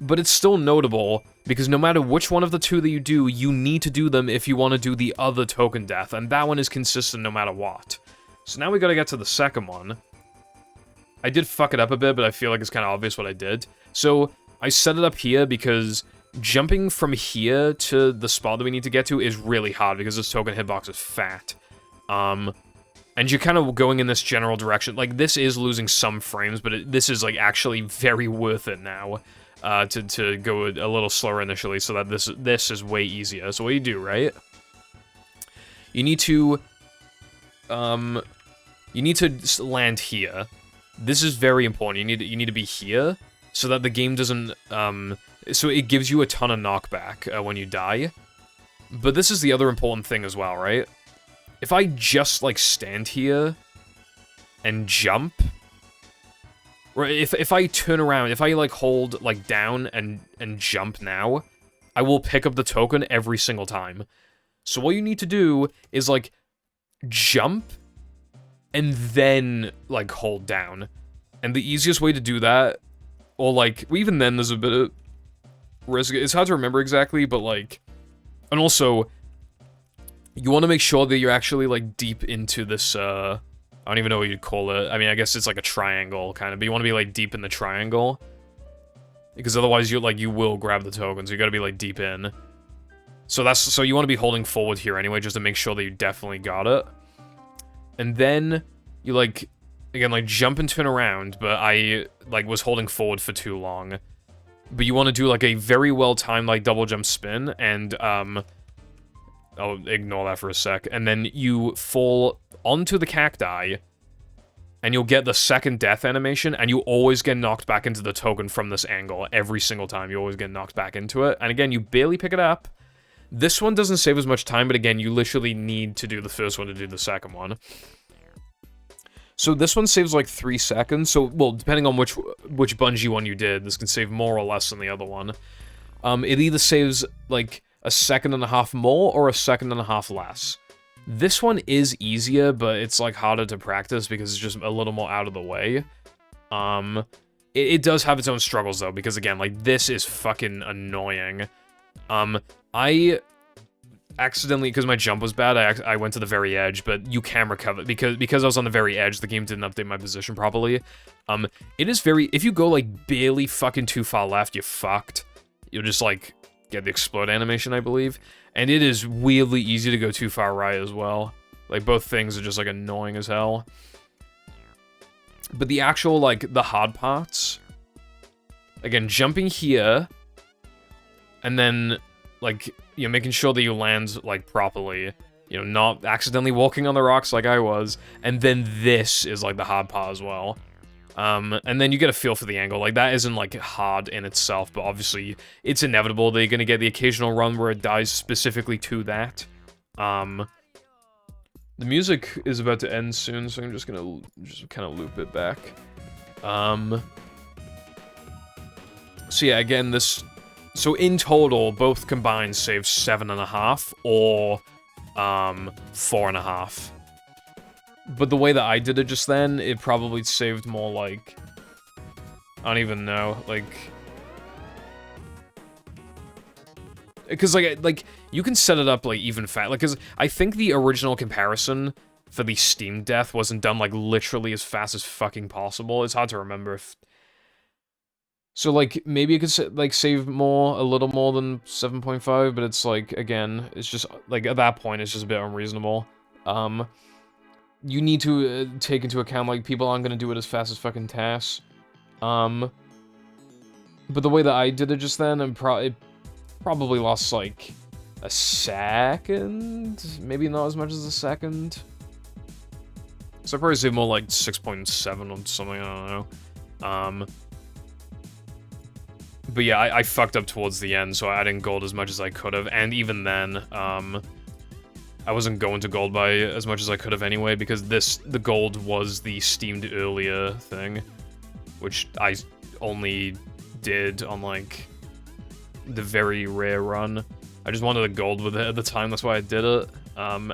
But it's still notable, because no matter which one of the two that you do, you need to do them if you want to do the other token death, and that one is consistent no matter what. So now we gotta get to the second one. I did fuck it up a bit, but I feel like it's kind of obvious what I did. So, I set it up here because... Jumping from here to the spot that we need to get to is really hard because this token hitbox is fat. And you're kind of going in this general direction. Like, this is losing some frames, but this is, like, actually very worth it now. To go a little slower initially so that this is way easier. So what you do, right? You need to land here. This is very important. You need to be here so that the game doesn't, so it gives you a ton of knockback when you die. But this is the other important thing as well, right? If I just, like, stand here and jump, or if I turn around, if I, like, hold, like, down and jump now, I will pick up the token every single time. So what you need to do is, like, jump and then, like, hold down. And the easiest way to do that, or, like, even then there's a bit of risk. It's hard to remember exactly, but, like... And also, you want to make sure that you're actually, like, deep into this, I don't even know what you'd call it. I mean, I guess it's like a triangle, kind of, but you want to be, like, deep in the triangle. Because otherwise, you will grab the token, so you gotta be, like, deep in. So you want to be holding forward here anyway, just to make sure that you definitely got it. And then, you, like, again, like, jump and turn around, but I, like, was holding forward for too long. But you want to do, like, a very well-timed, like, double jump spin, and, I'll ignore that for a sec. And then you fall onto the cacti, and you'll get the second death animation, and you always get knocked back into the token from this angle. Every single time, you always get knocked back into it. And again, you barely pick it up. This one doesn't save as much time, but again, you literally need to do the first one to do the second one. So this one saves like 3 seconds, so, well, depending on which bungee one you did, this can save more or less than the other one. It either saves, like, 1.5 seconds more or 1.5 seconds less. This one is easier, but it's, like, harder to practice because it's just a little more out of the way. It does have its own struggles, though, because, again, like, this is fucking annoying. I accidentally, because my jump was bad, I went to the very edge, but you can recover, because I was on the very edge, the game didn't update my position properly. It is very, if you go, like, barely fucking too far left, you're fucked. You'll just, like, get the explode animation, I believe. And it is weirdly easy to go too far right as well. Like, both things are just, like, annoying as hell. But the actual, like, the hard parts, again, jumping here, and then, like, you know, making sure that you land, like, properly. You know, not accidentally walking on the rocks like I was. And then this is, like, the hard part as well. And then you get a feel for the angle. Like, that isn't, like, hard in itself, but obviously it's inevitable that you're gonna get the occasional run where it dies specifically to that. The music is about to end soon, so I'm just gonna kind of loop it back. So yeah, again, this... So in total, both combined save 7.5 or 4.5. But the way that I did it just then, it probably saved more like, I don't even know, like, because like you can set it up like even fast, like, because I think the original comparison for the Steam death wasn't done like literally as fast as fucking possible. It's hard to remember if. So, like, maybe you could, like, save more, a little more than 7.5, but it's, like, again, it's just, like, at that point, it's just a bit unreasonable. You need to take into account, like, people aren't gonna do it as fast as fucking TAS. But the way that I did it just then, it probably lost, like, a second? Maybe not as much as a second? So I probably saved more, like, 6.7 or something, I don't know. But yeah, I fucked up towards the end, so I didn't gold as much as I could have, and even then, I wasn't going to gold by as much as I could have anyway, because the gold was the steamed earlier thing, which I only did on, like, the very rare run. I just wanted a gold with it at the time, that's why I did it, and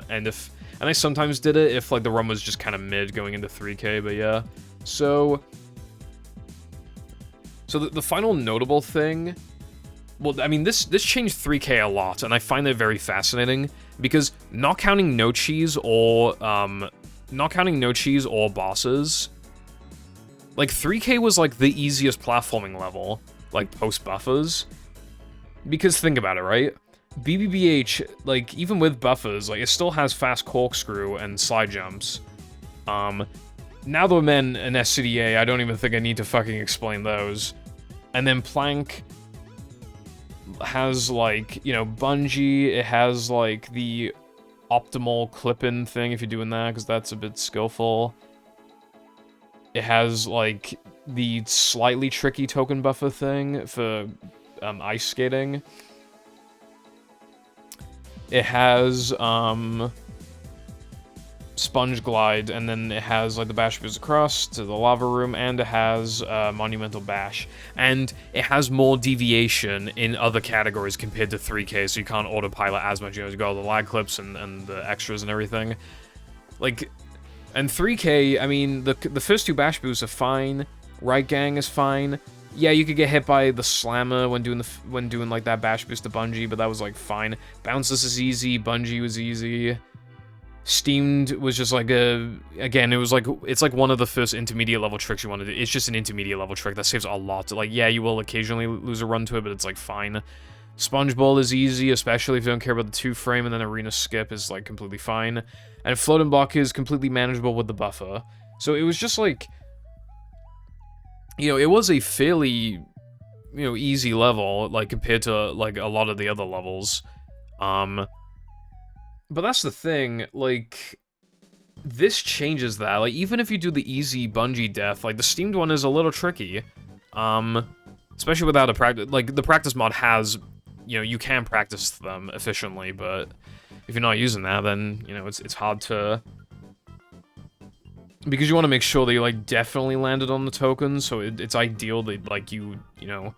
I sometimes did it if, like, the run was just kind of mid going into 3K, but yeah. So the final notable thing, well, I mean, this changed 3K a lot, and I find it very fascinating, because not counting no cheese or bosses, like, 3K was, like, the easiest platforming level, like, post-buffers, because think about it, right? BBBH, like, even with buffers, like, it still has fast corkscrew and slide jumps. Now that I'm in an SCDA, I don't even think I need to fucking explain those. And then Plank has, like, you know, bungee, it has, like, the optimal clip-in thing if you're doing that, because that's a bit skillful. It has, like, the slightly tricky token buffer thing for ice skating. It has, Sponge Glide, and then it has, like, the Bash Boost across to the Lava Room, and it has Monumental Bash. And it has more deviation in other categories compared to 3K, so you can't autopilot as much. You know, you got all the lag clips and the extras and everything. Like, and 3K, I mean, the first two Bash Boosts are fine, Right Gang is fine, Yeah, you could get hit by the slammer when doing like that bash boost to bungee, but that was like fine. Bounceless is easy, bungee was easy. Steamed was just like again, it's like one of the first intermediate level tricks you want to do. It's just an intermediate level trick that saves a lot. Like, yeah, you will occasionally lose a run to it, but it's like fine. Sponge Ball is easy, especially if you don't care about the 2-frame, and then Arena Skip is like completely fine. And Floating Block is completely manageable with the buffer. So it was just like, you know, it was a fairly, you know, easy level, like, compared to, like, a lot of the other levels. But that's the thing, like, this changes that. Like, even if you do the easy bungee death, like, the steamed one is a little tricky. Especially without a practice, like, the practice mod has, you know, you can practice them efficiently, but if you're not using that, then, you know, it's hard to... Because you want to make sure that you, like, definitely landed on the token, so it's ideal that, like, you know,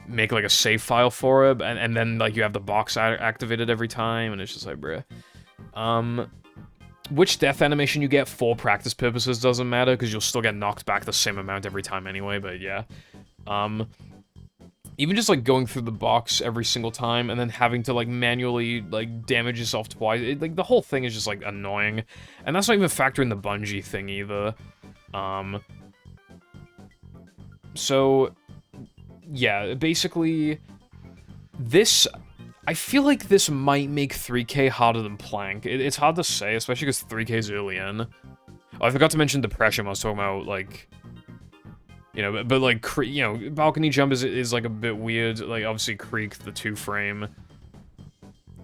make, like, a save file for it, and then, like, you have the box activated every time, and it's just like, bruh. Which death animation you get for practice purposes doesn't matter, because you'll still get knocked back the same amount every time anyway, but yeah. Even just, like, going through the box every single time, and then having to, like, manually, like, damage yourself twice, like, the whole thing is just, like, annoying. And that's not even factoring the bungee thing, either. So, yeah, basically, this... I feel like this might make 3K harder than Plank. It's hard to say, especially because 3K is early in. Oh, I forgot to mention Depression when I was talking about, like... You know, but like, you know, balcony jump is like a bit weird. Like, obviously Creek, the 2-frame.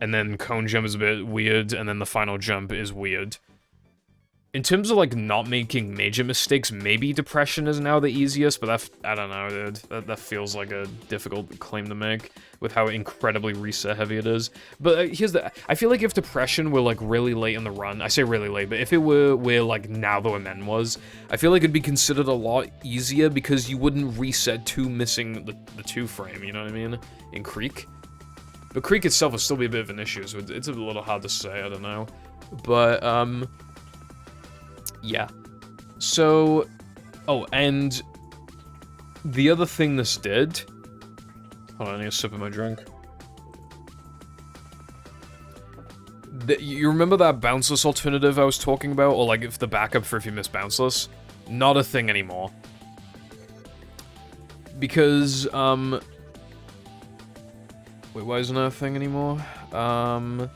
And then cone jump is a bit weird, and then the final jump is weird. In terms of, like, not making major mistakes, maybe Depression is now the easiest, but I don't know, dude. That feels like a difficult claim to make, with how incredibly reset-heavy it is. But here's the... I feel like if Depression were, like, really late in the run... I say really late, but if it were where, like, Now the Men was, I feel like it'd be considered a lot easier, because you wouldn't reset to missing the 2-frame, you know what I mean? In Creek. But Creek itself would still be a bit of an issue, so it's a little hard to say, I don't know. But, yeah. So... Oh, and... The other thing this did... Hold on, I need a sip of my drink. You remember that bounceless alternative I was talking about? Or, like, if the backup for if you miss bounceless? Not a thing anymore. Because, Wait, why isn't that a thing anymore? Oh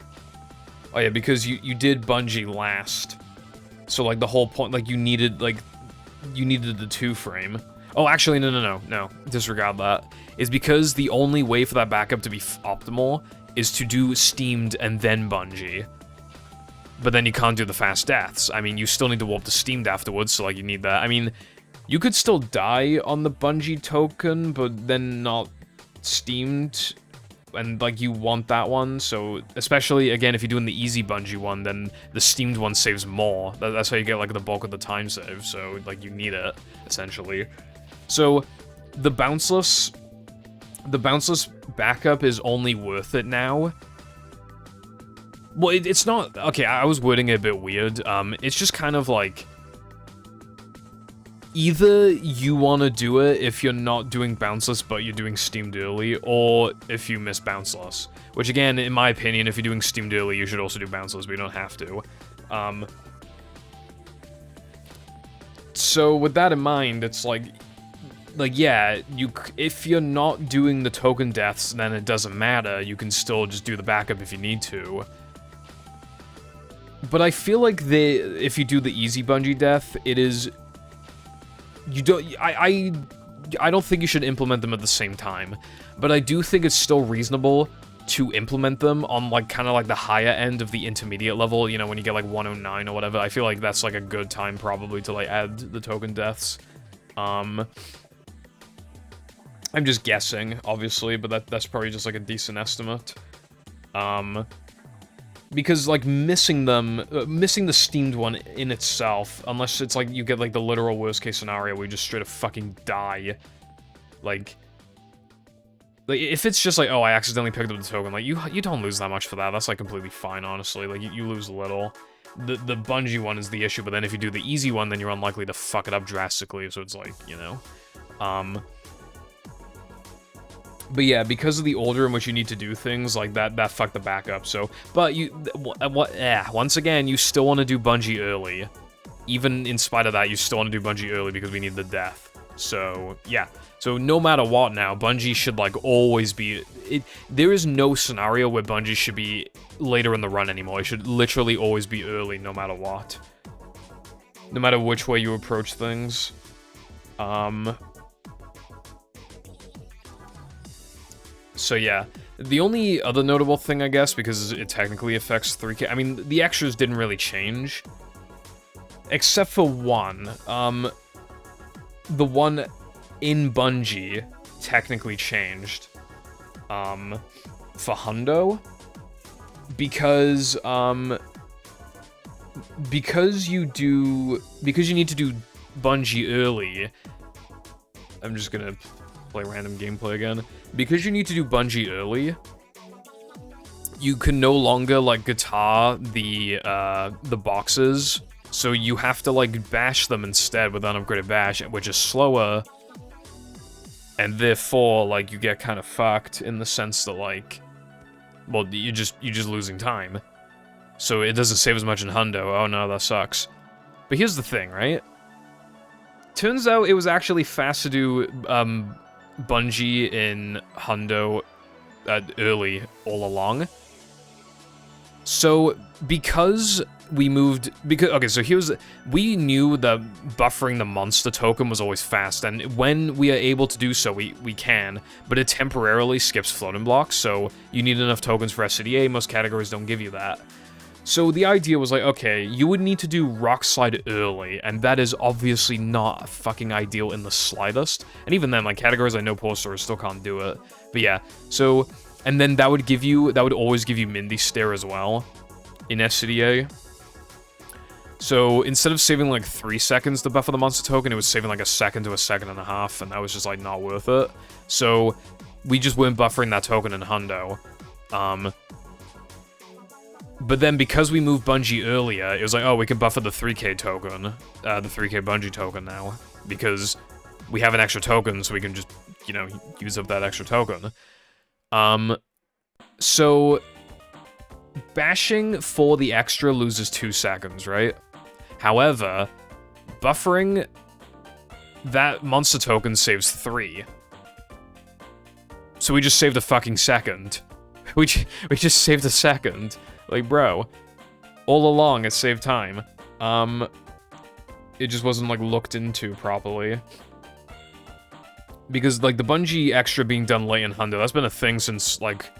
yeah, because you did bungee last. So, like, the whole point, like, you needed the 2-frame. Oh, actually, no, disregard that. Is because the only way for that backup to be optimal is to do steamed and then bungee. But then you can't do the fast deaths. I mean, you still need to warp to steamed afterwards, so, like, you need that. I mean, you could still die on the bungee token, but then not steamed, and, like, you want that one, so, especially, again, if you're doing the easy bungee one, then the steamed one saves more. That's how you get, like, the bulk of the time save, so, like, you need it, essentially. So, the bounceless backup is only worth it now. Well, it's not... Okay, I was wording it a bit weird. It's just kind of like... Either you want to do it if you're not doing bounceless, but you're doing steamed early, or if you miss bounceless. Which, again, in my opinion, if you're doing steamed early, you should also do bounceless, but you don't have to. So, with that in mind, it's like... Like, yeah, if you're not doing the token deaths, then it doesn't matter. You can still just do the backup if you need to. But I feel like if you do the easy bungee death, it is... You don't... I don't think you should implement them at the same time. But I do think it's still reasonable to implement them on, like, kind of like the higher end of the intermediate level, you know, when you get, like, 109 or whatever. I feel like that's, like, a good time, probably, to, like, add the token deaths. I'm just guessing, obviously, but that's probably just, like, a decent estimate. Because, like, missing the steamed one in itself, unless it's, like, you get, like, the literal worst-case scenario where you just straight up fucking die. Like, if it's just, like, oh, I accidentally picked up the token, like, you don't lose that much for that. That's, like, completely fine, honestly. Like, you lose little. The bungee one is the issue, but then if you do the easy one, then you're unlikely to fuck it up drastically, so it's, like, you know. But yeah, because of the order in which you need to do things, like, that fucked the backup, so... But once again, you still want to do Bungie early. Even in spite of that, you still want to do Bungie early because we need the death. So, yeah. So, no matter what now, Bungie should, like, always be... There is no scenario where Bungie should be later in the run anymore. It should literally always be early, no matter what. No matter which way you approach things. So yeah, the only other notable thing, I guess, because it technically affects 3K, I mean, the extras didn't really change. Except for one. The one in Bungie technically changed. For Hundo. Because you need to do Bungie early. I'm just gonna play random gameplay again. Because you need to do Bungie early, you can no longer, like, guitar the boxes, so you have to, like, bash them instead with unupgraded bash, which is slower, and therefore, like, you get kind of fucked in the sense that, like, well, you're just losing time. So it doesn't save as much in Hundo. Oh no, that sucks. But here's the thing, right? Turns out it was actually fast to do, Bungie in Hundo early all along. So, because we moved... Okay, so we knew that buffering the monster token was always fast, and when we are able to do so, we can, but it temporarily skips floating blocks, so you need enough tokens for SCDA, most categories don't give you that. So the idea was like, okay, you would need to do Rock Slide early, and that is obviously not fucking ideal in the slightest. And even then, like, categories I know posters still can't do it. But yeah, so, and then that would always give you Mindy Stare as well in SCDA. So instead of saving like 3 seconds to buffer the monster token, it was saving like a second to a second and a half, and that was just like not worth it. So we just weren't buffering that token in Hundo. But then, because we moved Bungie earlier, it was like, oh, we can buffer the 3K token, the 3K Bungie token now, because we have an extra token, so we can just, you know, use up that extra token. So, bashing for the extra loses 2 seconds, right? However, buffering that monster token saves 3. So we just saved a fucking second. We just saved a second. Like, bro, all along it saved time. It just wasn't, like, looked into properly. Because, like, the Bungie extra being done late in Hundo, that's been a thing since, like,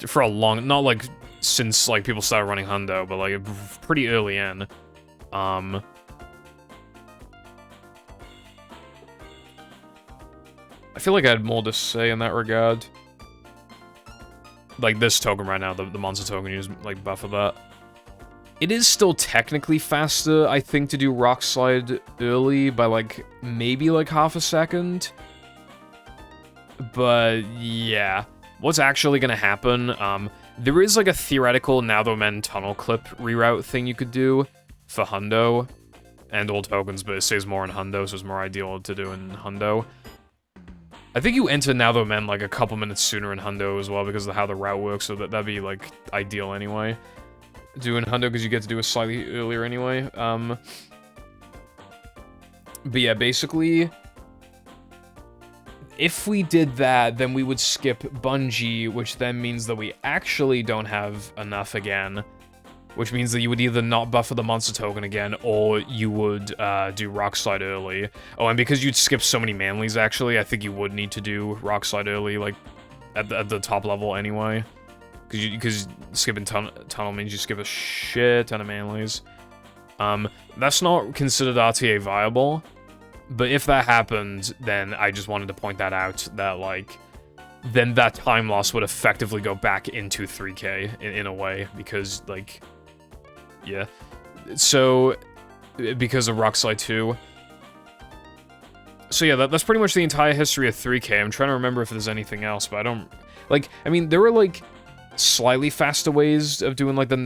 for a long... Not, like, since, like, people started running Hundo, but, like, pretty early in. I feel like I had more to say in that regard. Like, this token right now, the monster token, you just, like, buffer that. It is still technically faster, I think, to do Rock Slide early by, like, maybe, like, half a second. But, yeah. What's actually gonna happen, there is, like, a theoretical Now the Men tunnel clip reroute thing you could do for Hundo and all tokens, but it saves more in Hundo, so it's more ideal to do in Hundo. I think you enter Now the Men, like, a couple minutes sooner in Hundo as well, because of how the route works, so that'd be, like, ideal anyway. Do in Hundo, because you get to do it slightly earlier anyway. But yeah, basically, if we did that, then we would skip Bungie, which then means that we actually don't have enough again. Which means that you would either not buffer the monster token again, or you would do Rock Slide early. Oh, and because you'd skip so many manlies, actually, I think you would need to do Rock Slide early, like, at the top level anyway. Because skipping tunnel means you skip a shit ton of manlies. That's not considered RTA viable, but if that happened, then I just wanted to point that out, that, like, then that time loss would effectively go back into 3K in a way, because, like... Yeah. So, because of Rock Slide 2. So yeah, that's pretty much the entire history of 3K. I'm trying to remember if there's anything else, but I don't... Like, I mean, there were, like, slightly faster ways of doing, like, the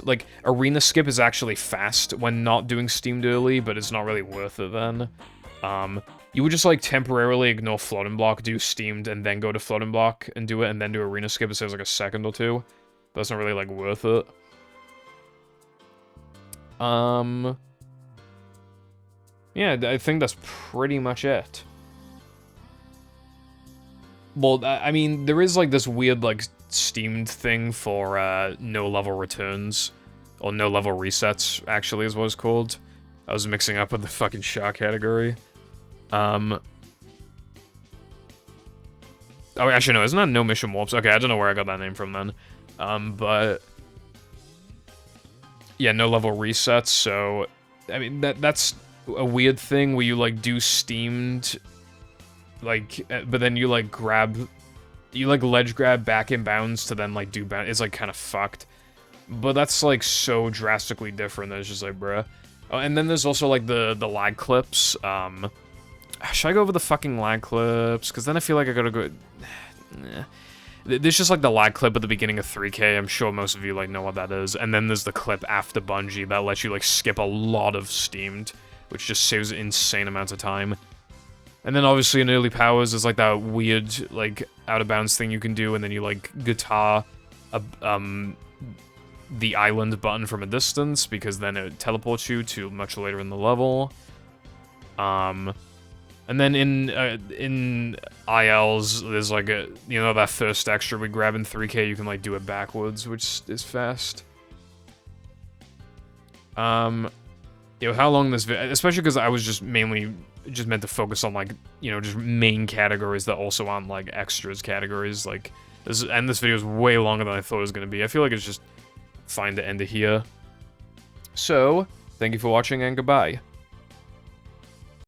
like, Arena Skip is actually fast when not doing Steamed early, but it's not really worth it then. you would just, like, temporarily ignore floating block, do steamed, and then go to floating block and do it, and then do arena skip. It saves, like, a second or two. But that's not really, like, worth it. Yeah, I think that's pretty much it. Well, I mean, there is, like, this weird, like, steamed thing for, no-level returns. Or no-level resets, actually, is what it's called. I was mixing up with the fucking shot category. Oh, actually, no, isn't that no mission warps? Okay, I don't know where I got that name from then. But... yeah, no-level resets, so... I mean, that's a weird thing where you, like, do steamed... like, but then you, like, grab... you, like, ledge grab back in bounds to then, like, do bounds. It's, like, kind of fucked. But that's, like, so drastically different that it's just like, bruh. Oh, and then there's also, like, the lag clips. Should I go over the fucking lag clips? Because then I feel like I gotta go... There's just, like, the lag clip at the beginning of 3K. I'm sure most of you, like, know what that is. And then there's the clip after Bungie that lets you, like, skip a lot of steamed, which just saves insane amounts of time. And then, obviously, in early powers, there's, like, that weird, like, out-of-bounds thing you can do, and then you, like, guitar the island button from a distance, because then it teleports you to much later in the level. And then in ILs, there's like a, you know, that first extra we grab in 3K, you can like do it backwards, which is fast. You know, how long this video, especially because I was just mainly just meant to focus on like, you know, just main categories that also aren't like extras categories. Like, this video is way longer than I thought it was going to be. I feel like it's just fine to end it here. So, thank you for watching and goodbye.